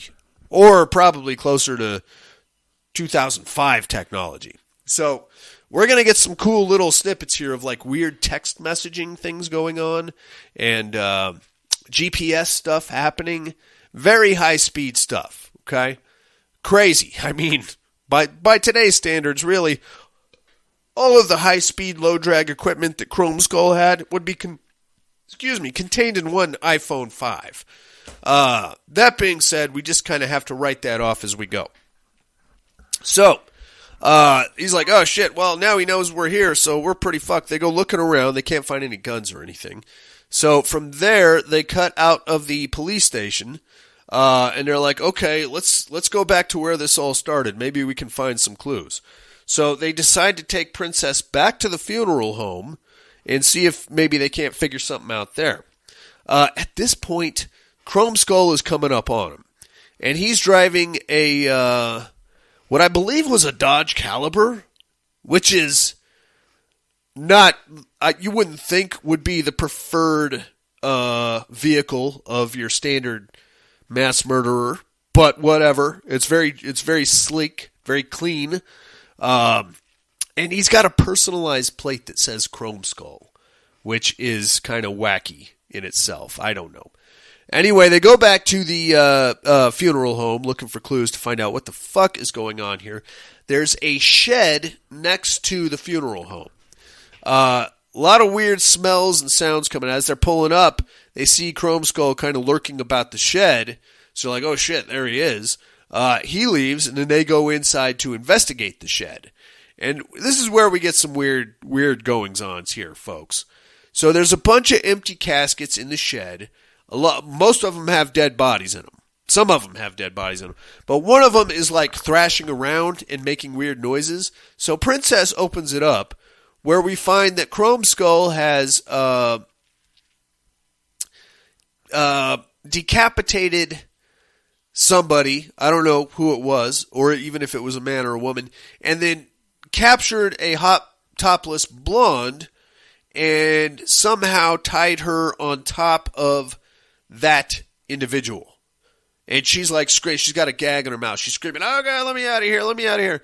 or probably closer to 2005 technology. So we're going to get some cool little snippets here of like weird text messaging things going on, and GPS stuff happening. Very high speed stuff, okay? Crazy. I mean, by today's standards, really, all of the high-speed, low-drag equipment that Chrome Skull had would be contained in one iPhone 5. That being said, we just kind of have to write that off as we go. So, he's like, oh, shit, well, now he knows we're here, so we're pretty fucked. They go looking around. They can't find any guns or anything. So, from there, they cut out of the police station, and they're like, okay, let's go back to where this all started. Maybe we can find some clues. So they decide to take Princess back to the funeral home and see if maybe they can't figure something out there. At this point, Chrome Skull is coming up on him. And he's driving a, what I believe was a Dodge Caliber, which is not, you wouldn't think would be the preferred vehicle of your standard mass murderer. But whatever. It's very sleek, very clean. And he's got a personalized plate that says Chrome Skull, which is kind of wacky in itself. I don't know. Anyway, they go back to the funeral home looking for clues to find out what the fuck is going on here. There's a shed next to the funeral home. A lot of weird smells and sounds coming out. As they're pulling up, they see Chrome Skull kind of lurking about the shed. So they're like, oh shit, there he is. He leaves, and then they go inside to investigate the shed. And this is where we get some weird goings-ons here, folks. So there's a bunch of empty caskets in the shed. Most of them have dead bodies in them. Some of them have dead bodies in them. But one of them is like thrashing around and making weird noises. So Princess opens it up, where we find that Chrome Skull has decapitated somebody, I don't know who it was, or even if it was a man or a woman, and then captured a hot topless blonde and somehow tied her on top of that individual. And she's like, she's got a gag in her mouth. She's screaming, oh God, let me out of here, let me out of here.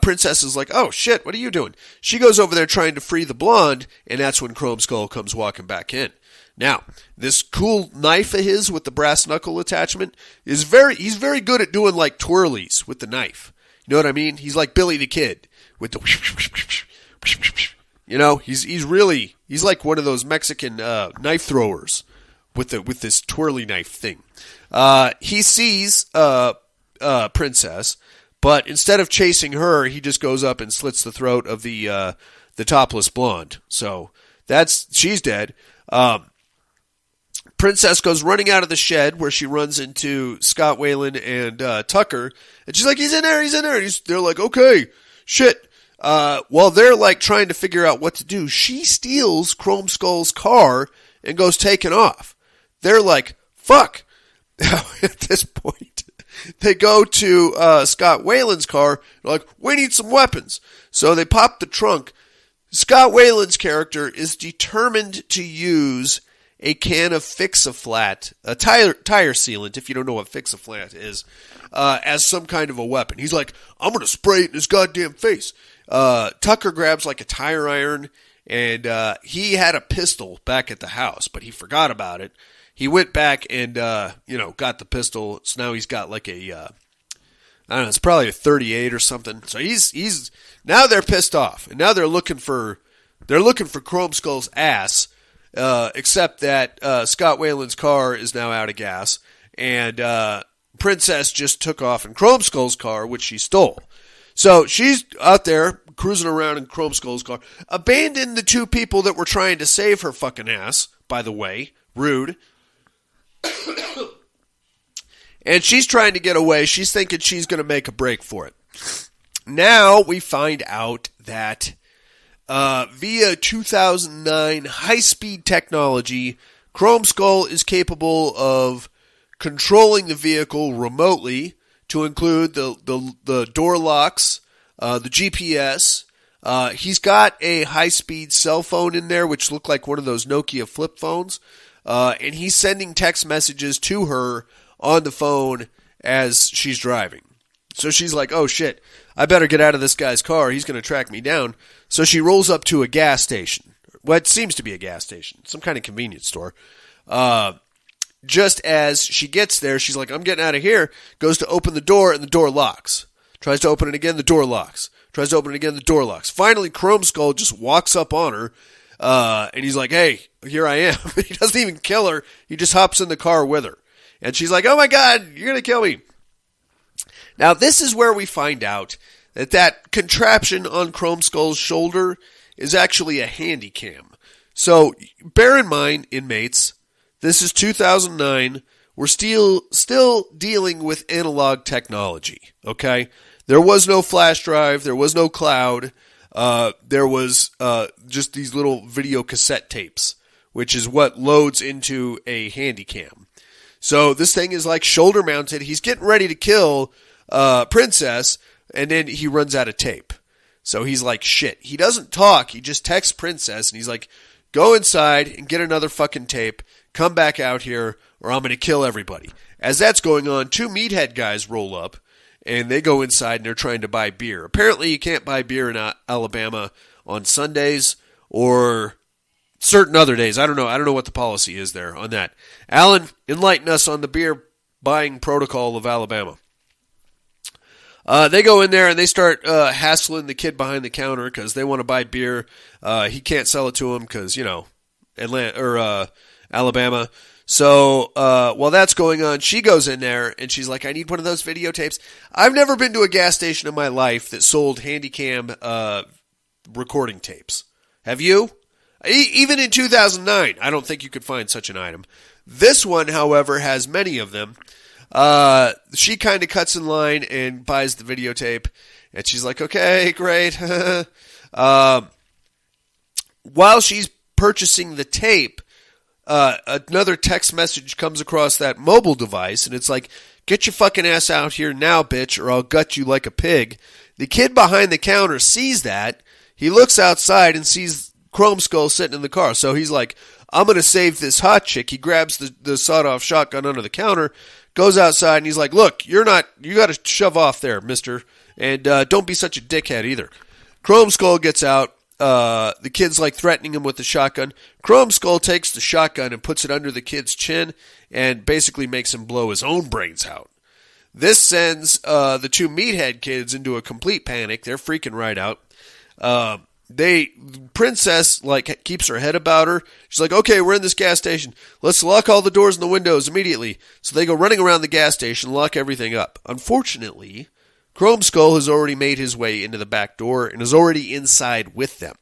Princess is like, oh shit, what are you doing? She goes over there trying to free the blonde, and that's when Chrome Skull comes walking back in. Now, this cool knife of his with the brass knuckle attachment he's very good at doing like twirlies with the knife. You know what I mean? He's like Billy the Kid with the, he's like one of those Mexican knife throwers with this twirly knife thing. He sees Princess, but instead of chasing her, he just goes up and slits the throat of the topless blonde. So she's dead. Princess goes running out of the shed where she runs into Scott Whalen and Tucker, and she's like, he's in there. They're like, okay, shit. While they're like trying to figure out what to do, she steals Chrome Skull's car and goes taking off. They're like, fuck. At this point, they go to Scott Whalen's car. They're like, we need some weapons. So they pop the trunk. Scott Whalen's character is determined to use a can of Fix-A-Flat, a tire sealant, if you don't know what Fix-A-Flat is, as some kind of a weapon. He's like, I'm going to spray it in his goddamn face. Tucker grabs like a tire iron, and he had a pistol back at the house, but he forgot about it. He went back and, got the pistol. So now he's got like a, I don't know, it's probably a 38 or something. So he's now they're pissed off, and now they're looking for Chrome Skull's ass. Except that Scott Whalen's car is now out of gas, and Princess just took off in Chrome Skull's car, which she stole. So she's out there cruising around in Chrome Skull's car, abandoned the two people that were trying to save her fucking ass, by the way. Rude. And she's trying to get away. She's thinking she's going to make a break for it. Now we find out that via 2009 high-speed technology, Chrome Skull is capable of controlling the vehicle remotely, to include the door locks, the GPS. He's got a high-speed cell phone in there, which looked like one of those Nokia flip phones, and he's sending text messages to her on the phone as she's driving. So she's like, oh shit, I better get out of this guy's car. He's going to track me down. So she rolls up to a gas station. What seems to be a gas station. Some kind of convenience store. Just as she gets there, she's like, I'm getting out of here. Goes to open the door, and the door locks. Tries to open it again, the door locks. Tries to open it again, the door locks. Finally, Chrome Skull just walks up on her, and he's like, hey, here I am. He doesn't even kill her. He just hops in the car with her. And she's like, oh my God, you're going to kill me. Now, this is where we find out that contraption on Chrome Skull's shoulder is actually a handy cam. So, bear in mind, inmates, this is 2009. We're still dealing with analog technology, okay? There was no flash drive. There was no cloud. There was just these little video cassette tapes, which is what loads into a handy cam. So, this thing is like shoulder mounted. He's getting ready to kill Princess, and then he runs out of tape. So he's like, shit. He doesn't talk. He just texts Princess, and he's like, go inside and get another fucking tape. Come back out here, or I'm going to kill everybody. As that's going on, two meathead guys roll up, and they go inside, and they're trying to buy beer. Apparently, you can't buy beer in Alabama on Sundays or certain other days. I don't know what the policy is there on that. Alan, enlighten us on the beer buying protocol of Alabama. They go in there and they start hassling the kid behind the counter because they want to buy beer. He can't sell it to them because, Alabama. So while that's going on, she goes in there and she's like, I need one of those videotapes. I've never been to a gas station in my life that sold Handycam recording tapes. Have you? Even in 2009, I don't think you could find such an item. This one, however, has many of them. She kind of cuts in line and buys the videotape, and she's like, okay, great. While she's purchasing the tape, another text message comes across that mobile device, and it's like, get your fucking ass out here now, bitch, or I'll gut you like a pig. The kid behind the counter sees that. He looks outside and sees Chrome Skull sitting in the car, so he's like, I'm going to save this hot chick. He grabs the sawed-off shotgun under the counter, goes outside, and he's like, look, you got to shove off there, mister, and don't be such a dickhead either. Chrome Skull gets out. The kid's like threatening him with the shotgun. Chrome Skull takes the shotgun and puts it under the kid's chin and basically makes him blow his own brains out. This sends the two meathead kids into a complete panic. They're freaking right out. Princess, like, keeps her head about her. She's like, okay, we're in this gas station. Let's lock all the doors and the windows immediately. So they go running around the gas station, lock everything up. Unfortunately, Chrome Skull has already made his way into the back door and is already inside with them.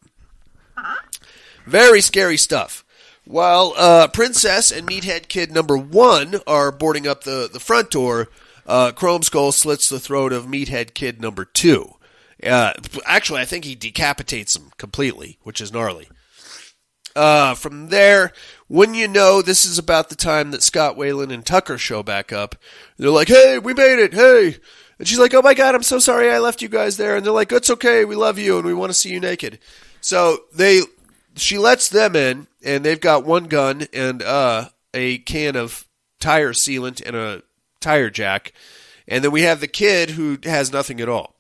Very scary stuff. While Princess and Meathead Kid number 1 are boarding up the front door, Chrome Skull slits the throat of Meathead Kid number 2. Actually, I think he decapitates him completely, which is gnarly. From there, when you know, this is about the time that Scott Whalen and Tucker show back up. They're like, hey, we made it, hey. And she's like, oh my God, I'm so sorry I left you guys there. And they're like, it's okay, we love you and we want to see you naked. So she lets them in, and they've got one gun and a can of tire sealant and a tire jack. And then we have the kid who has nothing at all.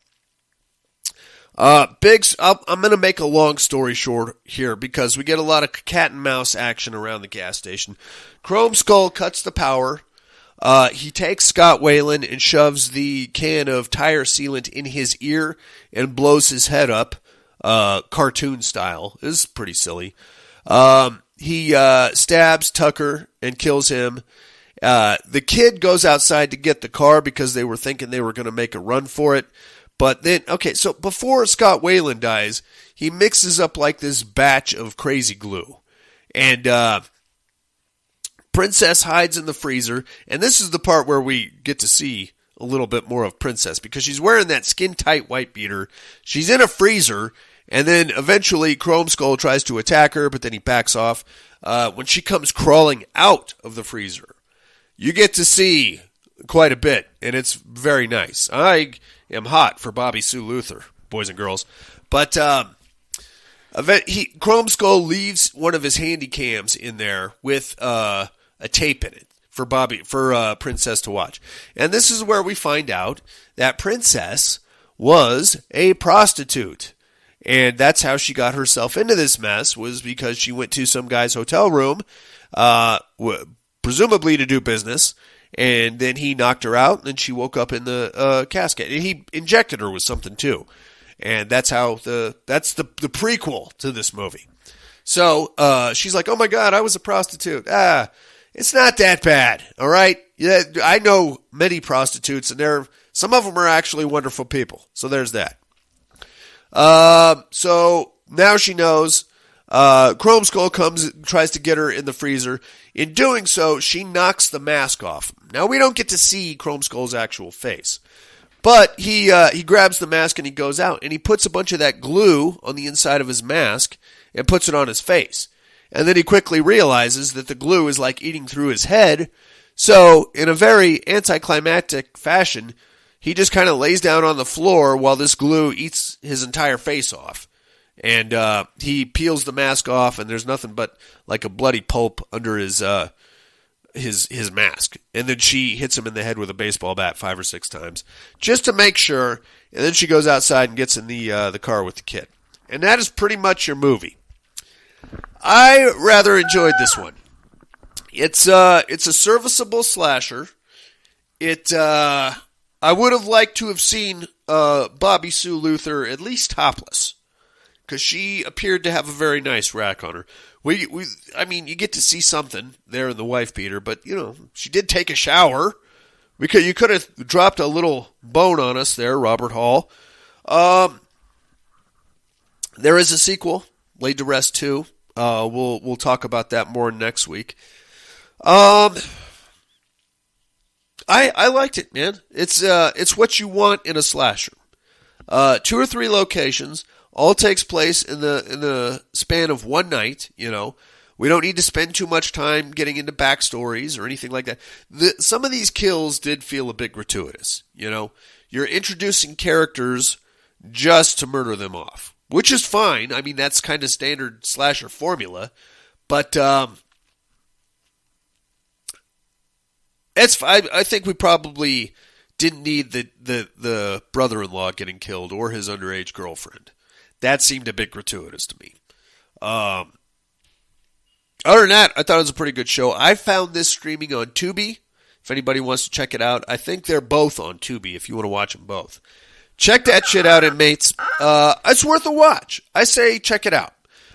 I'm going to make a long story short here because we get a lot of cat and mouse action around the gas station. Chrome Skull cuts the power. He takes Scott Whalen and shoves the can of tire sealant in his ear and blows his head up, cartoon style. This is pretty silly. He stabs Tucker and kills him. The kid goes outside to get the car because they were thinking they were going to make a run for it. But then, okay, so before Scott Whalen dies, he mixes up like this batch of crazy glue. And Princess hides in the freezer. And this is the part where we get to see a little bit more of Princess because she's wearing that skin-tight white beater. She's in a freezer. And then eventually Chrome Skull tries to attack her, but then he backs off. When she comes crawling out of the freezer, you get to see quite a bit. And it's very nice. I am hot for Bobby Sue Luther, boys and girls. But Chrome Skull leaves one of his handy cams in there with a tape in it for Princess to watch. And this is where we find out that Princess was a prostitute. And that's how she got herself into this mess, was because she went to some guy's hotel room, presumably to do business. And then he knocked her out, and then she woke up in the casket. And he injected her with something, too. And that's how that's the prequel to this movie. So she's like, oh, my God, I was a prostitute. It's not that bad, all right? Yeah, I know many prostitutes, and some of them are actually wonderful people. So there's that. So now she knows. Chrome Skull tries to get her in the freezer. In doing so, she knocks the mask off. Now, we don't get to see Chrome Skull's actual face. But he grabs the mask and he goes out. And he puts a bunch of that glue on the inside of his mask and puts it on his face. And then he quickly realizes that the glue is like eating through his head. So, in a very anticlimactic fashion, he just kind of lays down on the floor while this glue eats his entire face off. And he peels the mask off, and there's nothing but like a bloody pulp under his mask. And then she hits him in the head with a baseball bat 5 or 6 times, just to make sure. And then she goes outside and gets in the car with the kid. And that is pretty much your movie. I rather enjoyed this one. It's a serviceable slasher. I would have liked to have seen Bobby Sue Luther at least topless, because she appeared to have a very nice rack on her. I mean, you get to see something there in the wife beater, but, she did take a shower. You could have dropped a little bone on us there, Robert Hall. There is a sequel, Laid to Rest 2. We'll talk about that more next week. I liked it, man. It's what you want in a slasher. 2 or 3 locations. All takes place in the span of one night, We don't need to spend too much time getting into backstories or anything like that. Some of these kills did feel a bit gratuitous, You're introducing characters just to murder them off, which is fine. I mean, that's kind of standard slasher formula. But I think we probably didn't need the brother-in-law getting killed or his underage girlfriend. That seemed a bit gratuitous to me. Other than that, I thought it was a pretty good show. I found this streaming on Tubi. If anybody wants to check it out, I think they're both on Tubi if you want to watch them both. Check that shit out, inmates. It's worth a watch. I say check it out.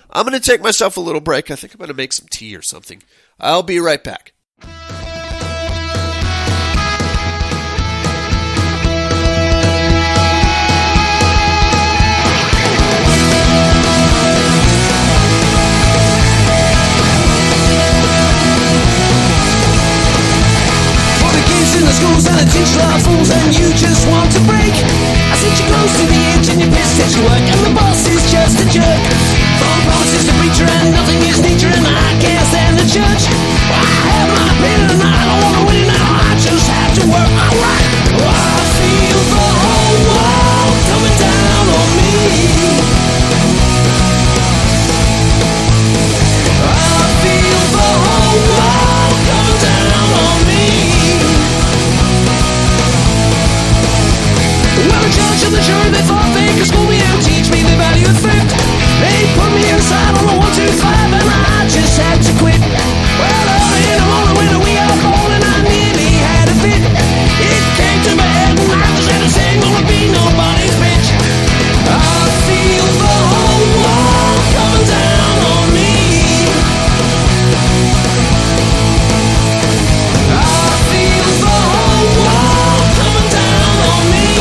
I'm going to take myself a little break. I think I'm going to make some tea or something. I'll be right back. In the schools and the teach like fools and you just want to break. I sit you close to the edge and your piss takes your work and the boss is just a jerk. From promises to preacher and nothing is nature and I can't stand the church. Well, I have my opinion and I don't want to win it now. I just have to work alright. Well, I feel the whole world coming down on me. I feel the whole world coming down on me. Well, the judge and the jury, they thought they could school me and teach me the value of thrift. They put me inside on a 1, 2, 5 and I just had to quit. Well, early in the morning when we got bowling, I nearly had a fit. It came to my head and I just had to say, gonna be nobody's bitch. I feel the whole world coming down on me. I feel the whole world coming down on me.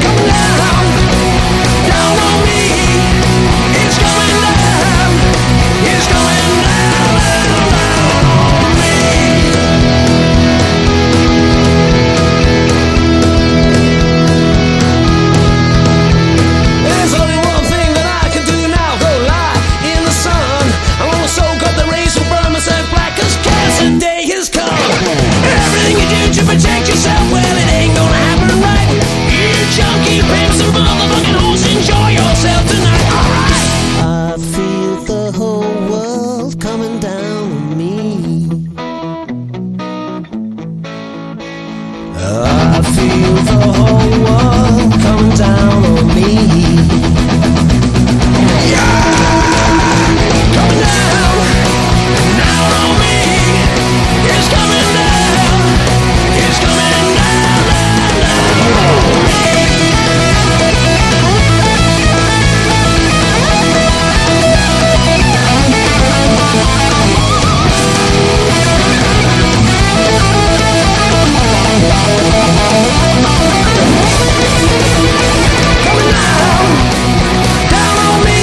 Coming down, down on me. It's coming down, it's coming down, down on me. There's only one thing that I can do now, go lie in the sun. I wanna soak up the rays and burn myself black, cause cancer day has come. Everything you do to protect yourself, well, it ain't gonna happen right. You junkie pimps and motherfucking hoes, enjoy yourself tonight, alright. I feel the whole world coming down on me. I feel the whole world coming down on me. Coming down, down on me. It's coming down, it's coming down, down on me. Coming down, down on me.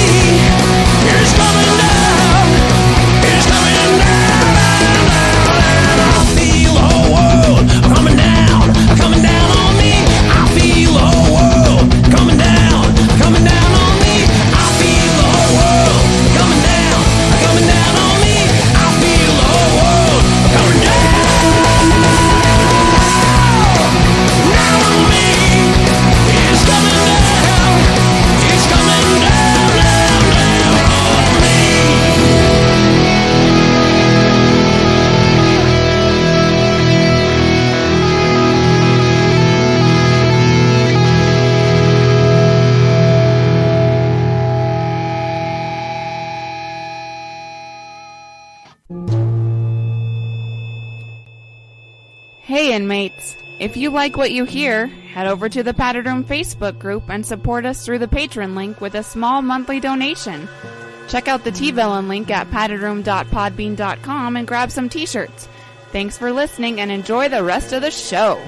It's coming down, it's coming down, down. I feel the whole world coming down on me. I feel the whole world coming down on me. I feel the whole world coming down on me. I feel the whole world coming down on me. It's coming down, it's coming down, down, down on me. Hey inmates, if you like what you hear, head over to the Padded Room Facebook group and support us through the Patreon link with a small monthly donation. Check out the T-Villain link at paddedroom.podbean.com and grab some t-shirts. Thanks for listening and enjoy the rest of the show.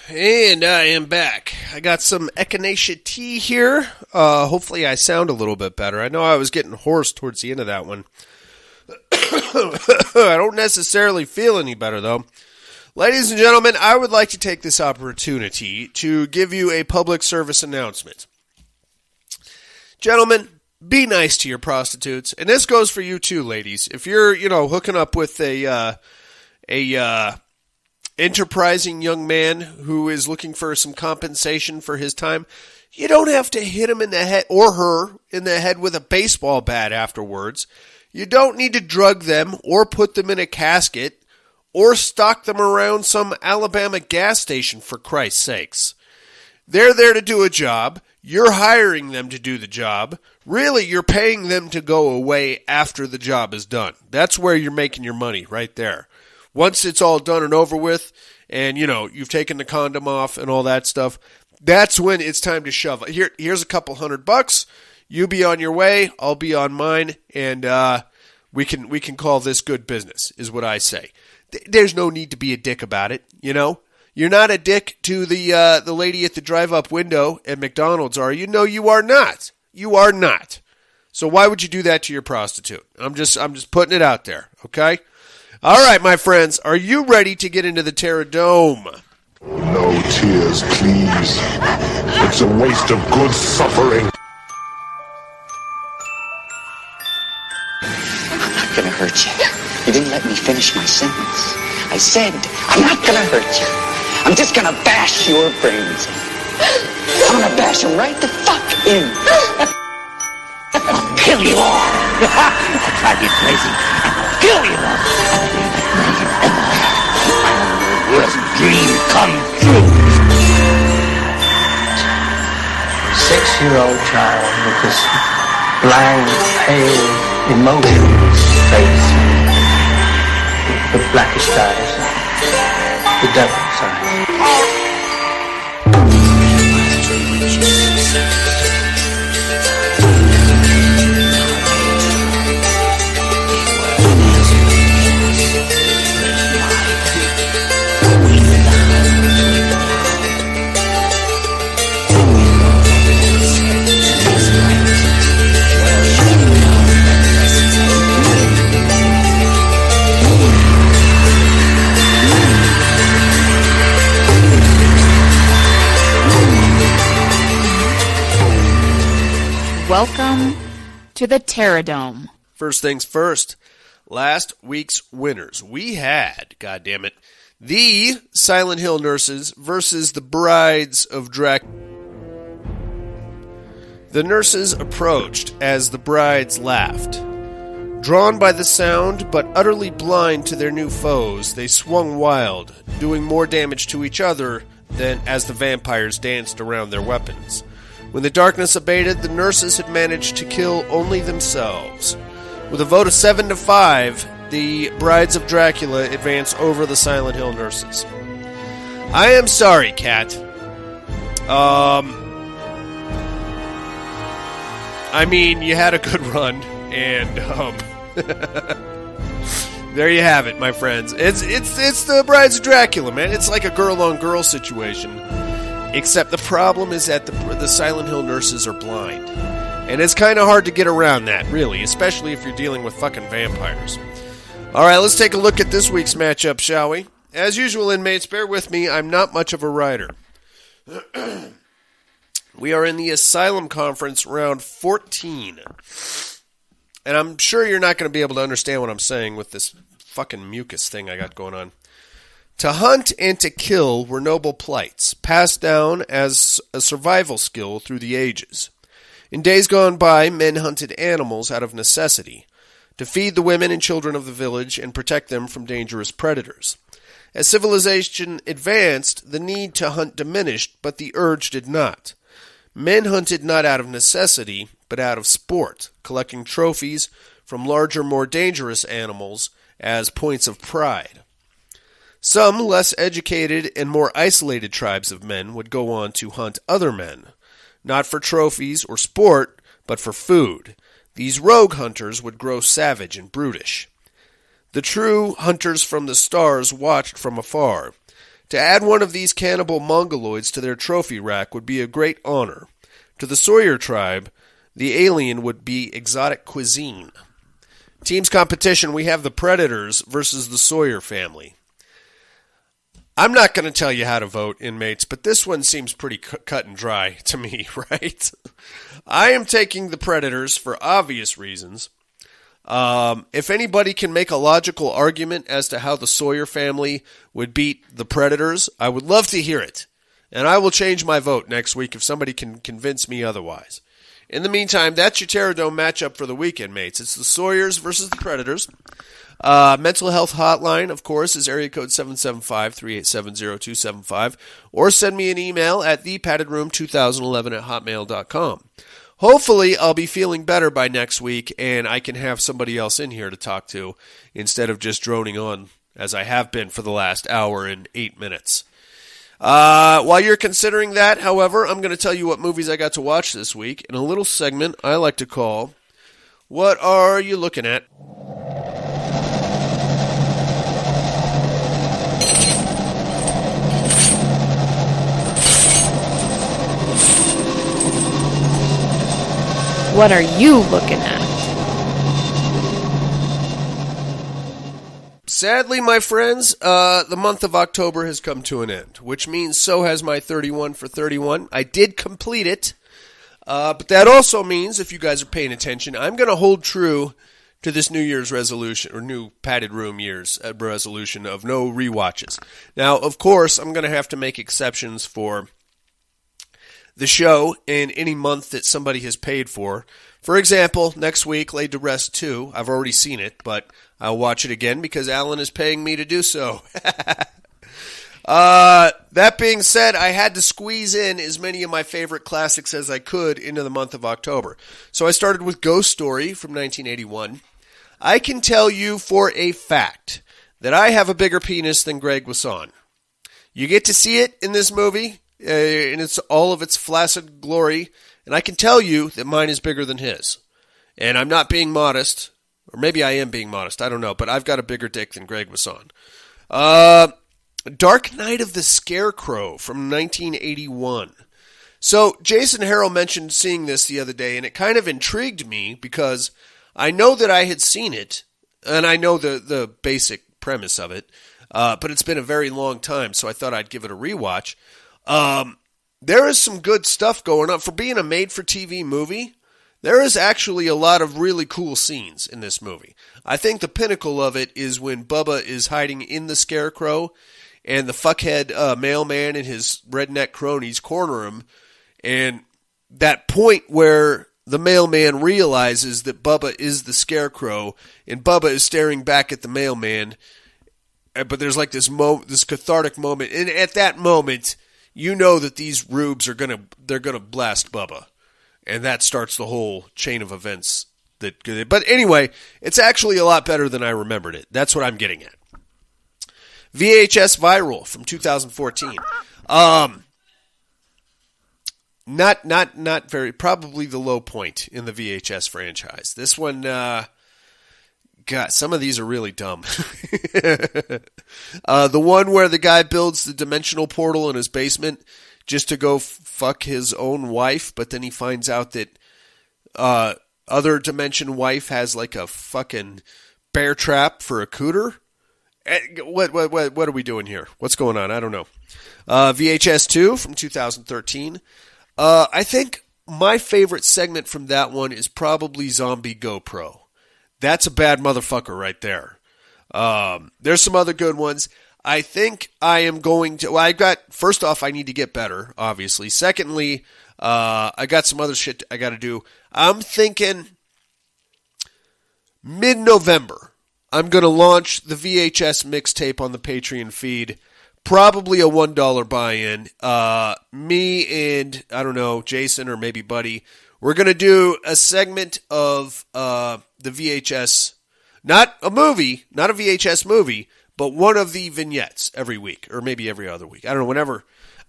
And I am back. I got some echinacea tea here. Hopefully I sound a little bit better. I know I was getting hoarse towards the end of that one. I don't necessarily feel any better, though. Ladies and gentlemen, I would like to take this opportunity to give you a public service announcement. Gentlemen, be nice to your prostitutes. And this goes for you too, ladies. If you're, hooking up with a enterprising young man who is looking for some compensation for his time, you don't have to hit him in the head or her in the head with a baseball bat afterwards. You don't need to drug them or put them in a casket or stalk them around some Alabama gas station, for Christ's sakes. They're there to do a job. You're hiring them to do the job. Really, you're paying them to go away after the job is done. That's where you're making your money, right there. Once it's all done and over with, and, you've taken the condom off and all that stuff, that's when it's time to shove. Here's a couple $100. You be on your way, I'll be on mine, and we can call this good business, is what I say. There's no need to be a dick about it, You're not a dick to the lady at the drive-up window at McDonald's, are you? No, you are not. You are not. So why would you do that to your prostitute? I'm just putting it out there, okay? All right, my friends, are you ready to get into the Terradome? No tears, please. It's a waste of good suffering. I'm not gonna hurt you. You didn't let me finish my sentence. I said, I'm not gonna hurt you. I'm just gonna bash your brains in. I'm gonna bash them right the fuck in. I'll kill you all. I'll drive you crazy. I'll kill you all. My worst dream come true. 6-year-old child with this blank, pale, emotionless face, the blackest eyes, the devil's eyes. Welcome to the Terradome. First things first, last week's winners. We had, goddammit, the Silent Hill Nurses versus the Brides of Dracula. The nurses approached as the brides laughed. Drawn by the sound, but utterly blind to their new foes, they swung wild, doing more damage to each other than as the vampires danced around their weapons. When the darkness abated, the nurses had managed to kill only themselves. With a vote of 7-5, the Brides of Dracula advance over the Silent Hill Nurses. I am sorry, Kat. You had a good run, and there you have it, my friends. It's the Brides of Dracula, man. It's like a girl-on-girl situation. Except the problem is that the Silent Hill Nurses are blind. And it's kind of hard to get around that, really, especially if you're dealing with fucking vampires. Alright, let's take a look at this week's matchup, shall we? As usual, inmates, bear with me, I'm not much of a writer. We are in the Asylum Conference, round 14. And I'm sure you're not going to be able to understand what I'm saying with this fucking mucus thing I got going on. To hunt and to kill were noble plights, passed down as a survival skill through the ages. In days gone by, men hunted animals out of necessity, to feed the women and children of the village and protect them from dangerous predators. As civilization advanced, the need to hunt diminished, but the urge did not. Men hunted not out of necessity, but out of sport, collecting trophies from larger, more dangerous animals as points of pride. Some less educated and more isolated tribes of men would go on to hunt other men, not for trophies or sport, but for food. These rogue hunters would grow savage and brutish. The true hunters from the stars watched from afar. To add one of these cannibal mongoloids to their trophy rack would be a great honor. To the Sawyer tribe, the alien would be exotic cuisine. Teams competition, we have the Predators versus the Sawyer family. I'm not going to tell you how to vote, inmates, but this one seems pretty cut and dry to me, right? I am taking the Predators for obvious reasons. If anybody can make a logical argument as to how the Sawyer family would beat the Predators, I would love to hear it. And I will change my vote next week if somebody can convince me otherwise. In the meantime, that's your Terradome matchup for the weekend, mates. It's the Sawyers versus the Predators. Mental health hotline, of course, is area code 775-387-0275, or send me an email at thepaddedroom2011@hotmail.com. Hopefully, I'll be feeling better by next week, and I can have somebody else in here to talk to instead of just droning on as I have been for the last hour and 8 minutes. While you're considering that, however, I'm going to tell you what movies I got to watch this week in a little segment I like to call, What Are You Looking At? What are you looking at? Sadly, my friends, the month of October has come to an end, which means so has my 31 for 31. I did complete it, but that also means, if you guys are paying attention, I'm going to hold true to this New Year's resolution, or new padded room year's resolution of no rewatches. Now, of course, I'm going to have to make exceptions for the show in any month that somebody has paid for. For example, next week, Laid to Rest 2. I've already seen it, but I'll watch it again because Alan is paying me to do so. That being said, I had to squeeze in as many of my favorite classics as I could into the month of October. So I started with Ghost Story from 1981. I can tell you for a fact that I have a bigger penis than Greg Wasson. You get to see it in this movie in all of its flaccid glory, and I can tell you that mine is bigger than his. And I'm not being modest, or maybe I am being modest, I don't know, but I've got a bigger dick than Greg Wasson. Dark Night of the Scarecrow from 1981. So Jason Harrell mentioned seeing this the other day, and it kind of intrigued me because I know that I had seen it, and I know the basic premise of it, but it's been a very long time, so I thought I'd give it a rewatch. There is some good stuff going on. For being a made-for-TV movie, there is actually a lot of really cool scenes in this movie. I think the pinnacle of it is when Bubba is hiding in the Scarecrow, and the fuckhead mailman and his redneck cronies corner him, and that point where the mailman realizes that Bubba is the Scarecrow, and Bubba is staring back at the mailman, but there's like this cathartic moment, and at that moment, you know that these rubes are they're gonna blast Bubba, and that starts the whole chain of events. But anyway, it's actually a lot better than I remembered it. That's what I'm getting at. VHS Viral from 2014. Not very, probably the low point in the VHS franchise. This one, God, some of these are really dumb. The one where the guy builds the dimensional portal in his basement just to go fuck his own wife, but then he finds out that other dimension wife has like a fucking bear trap for a cooter. What are we doing here? What's going on? I don't know. VHS 2 from 2013. I think my favorite segment from that one is probably Zombie GoPro. That's a bad motherfucker right there. There's some other good ones. I think I am going to... Well, first off, I need to get better, obviously. Secondly, I got some other shit I got to do. I'm thinking mid-November. I'm going to launch the VHS mixtape on the Patreon feed. Probably a $1 buy-in. Me and, I don't know, Jason or maybe Buddy, we're going to do a segment of the VHS, not a VHS movie, but one of the vignettes every week, or maybe every other week. I don't know, whenever.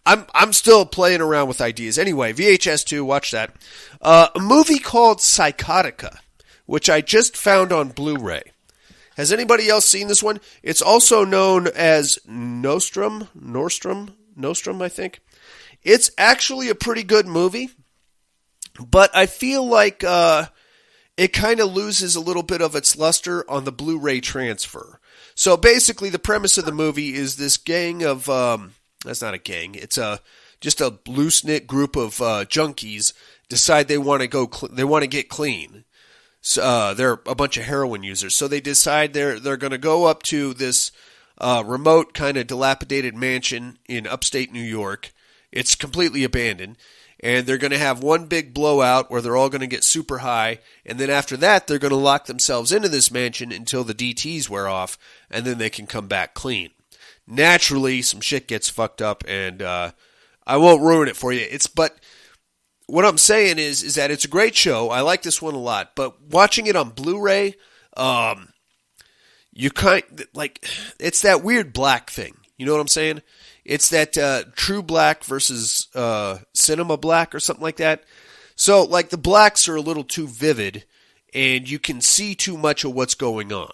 I'm still playing around with ideas. Anyway, VHS 2, watch that. A movie called Psychotica, which I just found on Blu-ray. Has anybody else seen this one? It's also known as Nostrum, I think. It's actually a pretty good movie, but I feel like it kind of loses a little bit of its luster on the Blu-ray transfer. So basically, the premise of the movie is this gang of, that's not a gang, it's just a loose-knit group of junkies decide they want to get clean. So, they're a bunch of heroin users. So they decide they're going to go up to this remote kind of dilapidated mansion in upstate New York. It's completely abandoned. And they're going to have one big blowout where they're all going to get super high. And then after that, they're going to lock themselves into this mansion until the DTs wear off. And then they can come back clean. Naturally, some shit gets fucked up. And I won't ruin it for you. But what I'm saying is that it's a great show. I like this one a lot. But watching it on Blu-ray, it's that weird black thing. You know what I'm saying? It's that true black versus cinema black or something like that. So, like, the blacks are a little too vivid, and you can see too much of what's going on.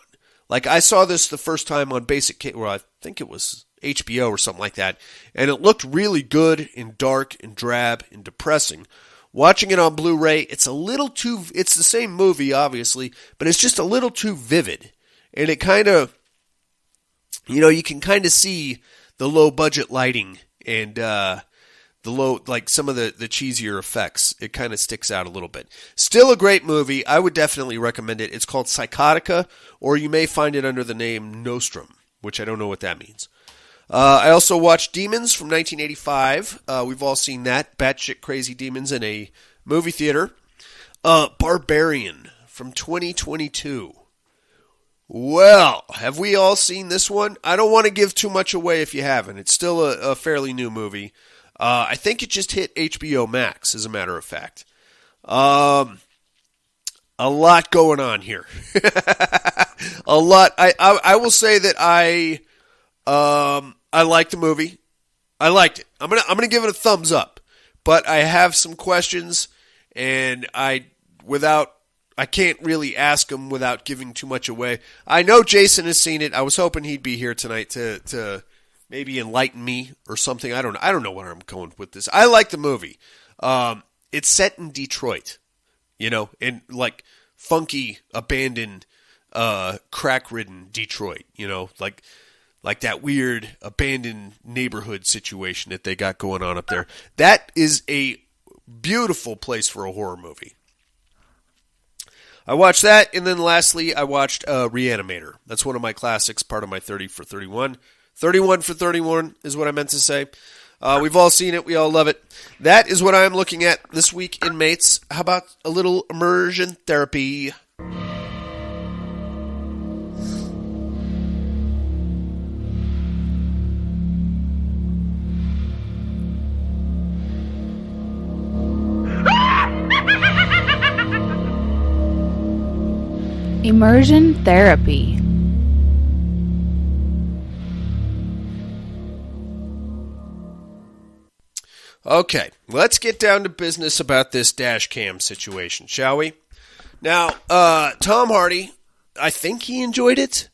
Like, I saw this the first time on I think it was HBO or something like that, and it looked really good and dark and drab and depressing. Watching it on Blu-ray, it's the same movie, obviously, but it's just a little too vivid. And it kind of, you can kind of see the low-budget lighting and some of the cheesier effects. It kind of sticks out a little bit. Still a great movie. I would definitely recommend it. It's called Psychotica, or you may find it under the name Nostrum, which I don't know what that means. I also watched Demons from 1985. We've all seen that. Batshit crazy demons in a movie theater. Barbarian from 2022. Well, have we all seen this one? I don't want to give too much away if you haven't. It's still a fairly new movie. I think it just hit HBO Max, as a matter of fact. A lot going on here. A lot. I will say that I liked the movie. I liked it. I'm gonna give it a thumbs up. But I have some questions, and I can't really ask them without giving too much away. I know Jason has seen it. I was hoping he'd be here tonight to maybe enlighten me or something. I don't know where I'm going with this. I like the movie. It's set in Detroit, in like funky, abandoned, crack-ridden Detroit. Like that weird abandoned neighborhood situation that they got going on up there. That is a beautiful place for a horror movie. I watched that, and then lastly, I watched Reanimator. That's one of my classics, part of my 30 for 31. 31 for 31 is what I meant to say. We've all seen it. We all love it. That is what I'm looking at this week in Mates. How about a little immersion therapy? Immersion therapy. Okay, let's get down to business about this dash cam situation, shall we? Now, Tom Hardy, I think he enjoyed it.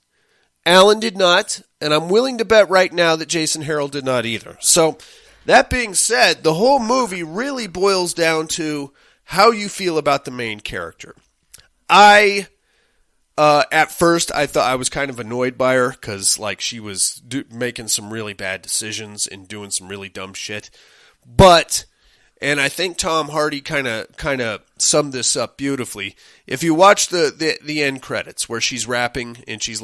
Alan did not, and I'm willing to bet right now that Jason Harrell did not either. So, that being said, the whole movie really boils down to how you feel about the main character. At first, I thought I was kind of annoyed by her because, she was making some really bad decisions and doing some really dumb shit. But, and I think Tom Hardy kind of summed this up beautifully. If you watch the end credits where she's rapping and she's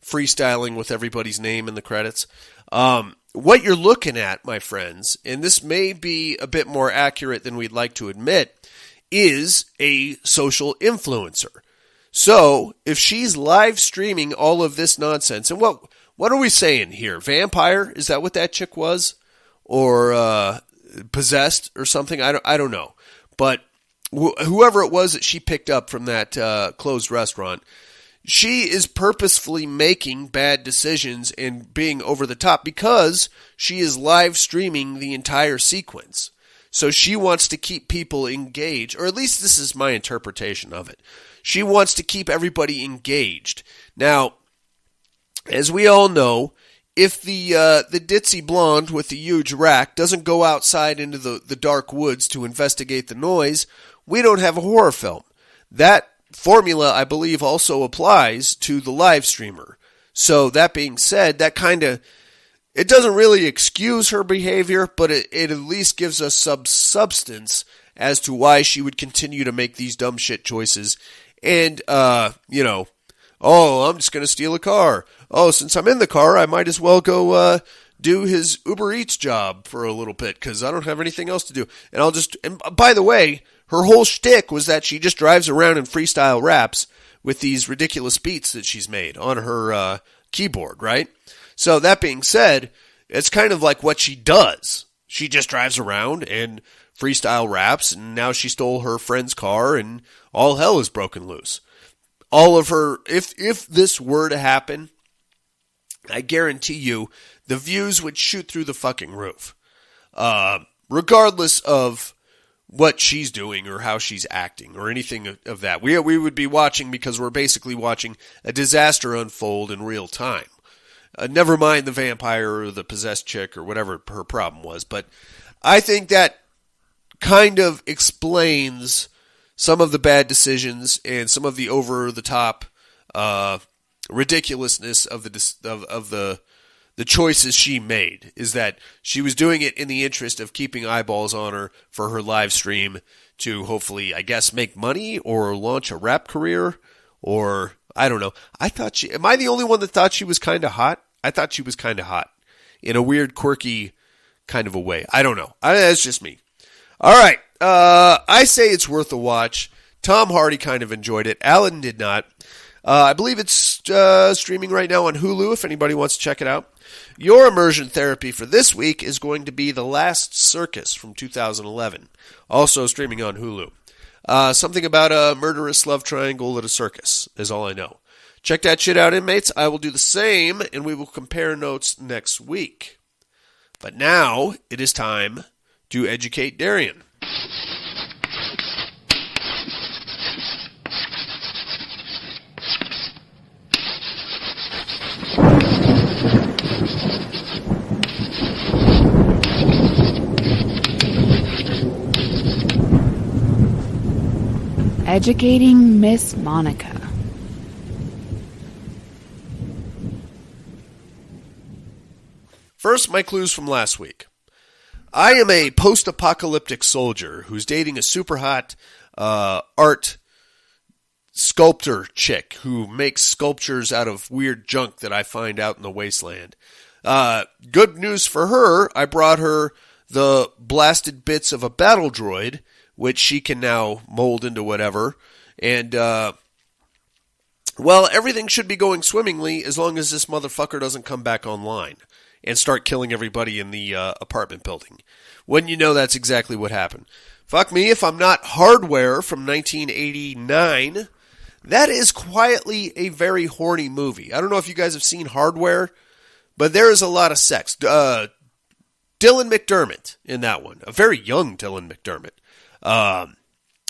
freestyling with everybody's name in the credits, what you're looking at, my friends, and this may be a bit more accurate than we'd like to admit, is a social influencer. So, if she's live streaming all of this nonsense, and what are we saying here? Vampire? Is that what that chick was? Or possessed or something? I don't know. But whoever it was that she picked up from that closed restaurant, she is purposefully making bad decisions and being over the top because she is live streaming the entire sequence. So she wants to keep people engaged, or at least this is my interpretation of it. She wants to keep everybody engaged. Now, as we all know, if the ditzy blonde with the huge rack doesn't go outside into the dark woods to investigate the noise, we don't have a horror film. That formula, I believe, also applies to the live streamer. So that being said, it doesn't really excuse her behavior, but it at least gives us some substance as to why she would continue to make these dumb shit choices. And, I'm just going to steal a car. Oh, since I'm in the car, I might as well go do his Uber Eats job for a little bit because I don't have anything else to do. And by the way, her whole shtick was that she just drives around and freestyle raps with these ridiculous beats that she's made on her keyboard, right? So that being said, it's kind of like what she does. She just drives around and freestyle raps, and now she stole her friend's car, and all hell is broken loose. all of her, if this were to happen, I guarantee you the views would shoot through the fucking roof. Regardless of what she's doing or how she's acting or anything of that. We would be watching because we're basically watching a disaster unfold in real time. Never mind the vampire or the possessed chick or whatever her problem was. But I think that kind of explains some of the bad decisions and some of the over-the-top ridiculousness of the choices she made, is that she was doing it in the interest of keeping eyeballs on her for her live stream to hopefully, I guess, make money or launch a rap career, or I don't know. Am I the only one that thought she was kind of hot? I thought she was kind of hot in a weird, quirky kind of a way. I don't know. That's just me. All right. I say it's worth a watch. Tom Hardy kind of enjoyed it. Alan did not. I believe it's streaming right now on Hulu if anybody wants to check it out. Your immersion therapy for this week is going to be The Last Circus from 2011, also streaming on Hulu. Something about a murderous love triangle at a circus is all I know. Check that shit out, inmates. I will do the same, and we will compare notes next week. But now it is time to educate Darian. Educating Miss Monica. First, my clues from last week. I am a post-apocalyptic soldier who's dating a super hot art sculptor chick who makes sculptures out of weird junk that I find out in the wasteland. Good news for her, I brought her the blasted bits of a battle droid, which she can now mold into whatever. And, well, everything should be going swimmingly as long as this motherfucker doesn't come back online and start killing everybody in the apartment building. Wouldn't you know that's exactly what happened? Fuck me if I'm not Hardware from 1989. That is quietly a very horny movie. I don't know if you guys have seen Hardware, but there is a lot of sex. Dylan McDermott in that one. A very young Dylan McDermott.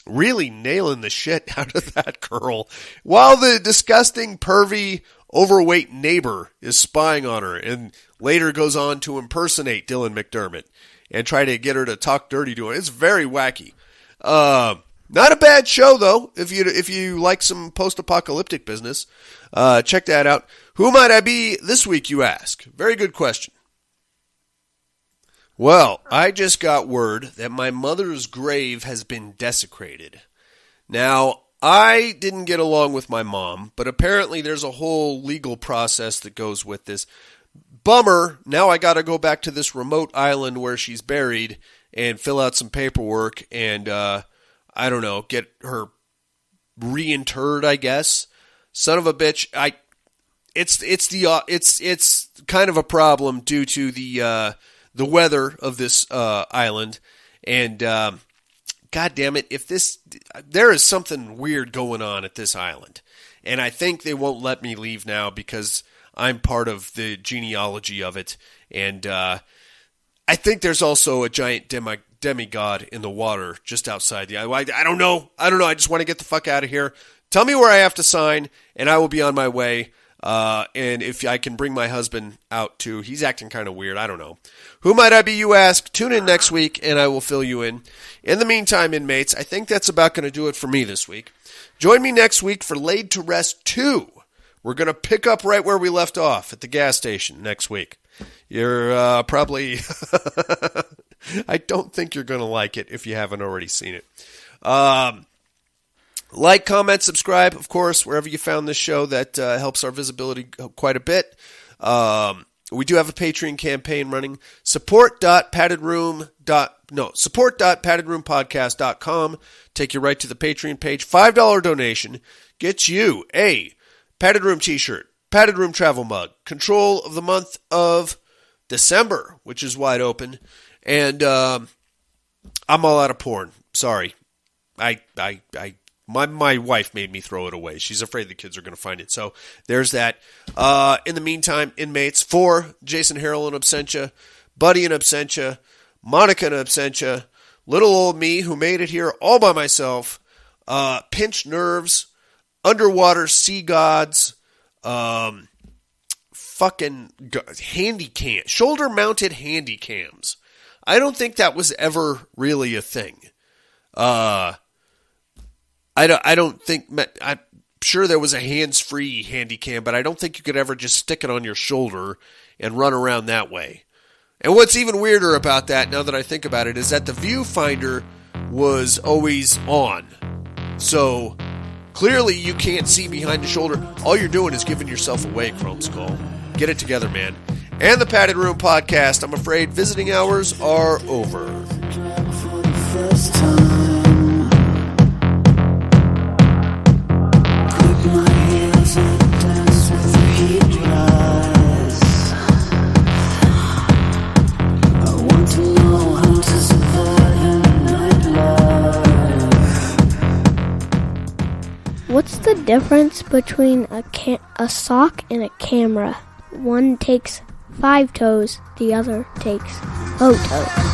Really nailing the shit out of that girl while the disgusting, pervy, overweight neighbor is spying on her and later goes on to impersonate Dylan McDermott and try to get her to talk dirty to her. It's very wacky. Not a bad show, though, if you like some post-apocalyptic business. Check that out. Who might I be this week, you ask? Very good question. Well, I just got word that my mother's grave has been desecrated. Now, I didn't get along with my mom, but apparently there's a whole legal process that goes with this. Bummer, now I gotta go back to this remote island where she's buried and fill out some paperwork and, I don't know, get her reinterred, I guess. Son of a bitch, it's kind of a problem due to the weather of this island, and God damn it, there is something weird going on at this island, and I think they won't let me leave now because I'm part of the genealogy of it, and I think there's also a giant demigod in the water just outside the island. I don't know. I just want to get the fuck out of here. Tell me where I have to sign, and I will be on my way. And if I can bring my husband out too, he's acting kind of weird. I don't know. Who might I be, you ask? Tune in next week, and I will fill you in. In the meantime, inmates, I think that's about going to do it for me this week. Join me next week for Laid to Rest 2. We're going to pick up right where we left off at the gas station next week. You're probably... I don't think you're going to like it if you haven't already seen it. Like, comment, subscribe, of course, wherever you found this show. That helps our visibility quite a bit. We do have a Patreon campaign running. support.paddedroompodcast.com. Take you right to the Patreon page. $5 donation gets you a Padded Room t-shirt, Padded Room travel mug, control of the month of December, which is wide open. And I'm all out of porn. Sorry. I My wife made me throw it away. She's afraid the kids are going to find it. So there's that. In the meantime, inmates 4, Jason Harrell in absentia, Buddy in absentia, Monica in absentia, little old me who made it here all by myself, pinched nerves, underwater sea gods, fucking handy cam, shoulder-mounted handy cams. I don't think that was ever really a thing. I don't think, I'm sure there was a hands-free handy cam, but I don't think you could ever just stick it on your shoulder and run around that way. And what's even weirder about that, now that I think about it, is that the viewfinder was always on. So clearly you can't see behind the shoulder. All you're doing is giving yourself away, Chrome Skull. Get it together, man. And the Padded Room Podcast. I'm afraid visiting hours are over. What's the difference between a sock and a camera? One takes 5 toes, the other takes 0 toes.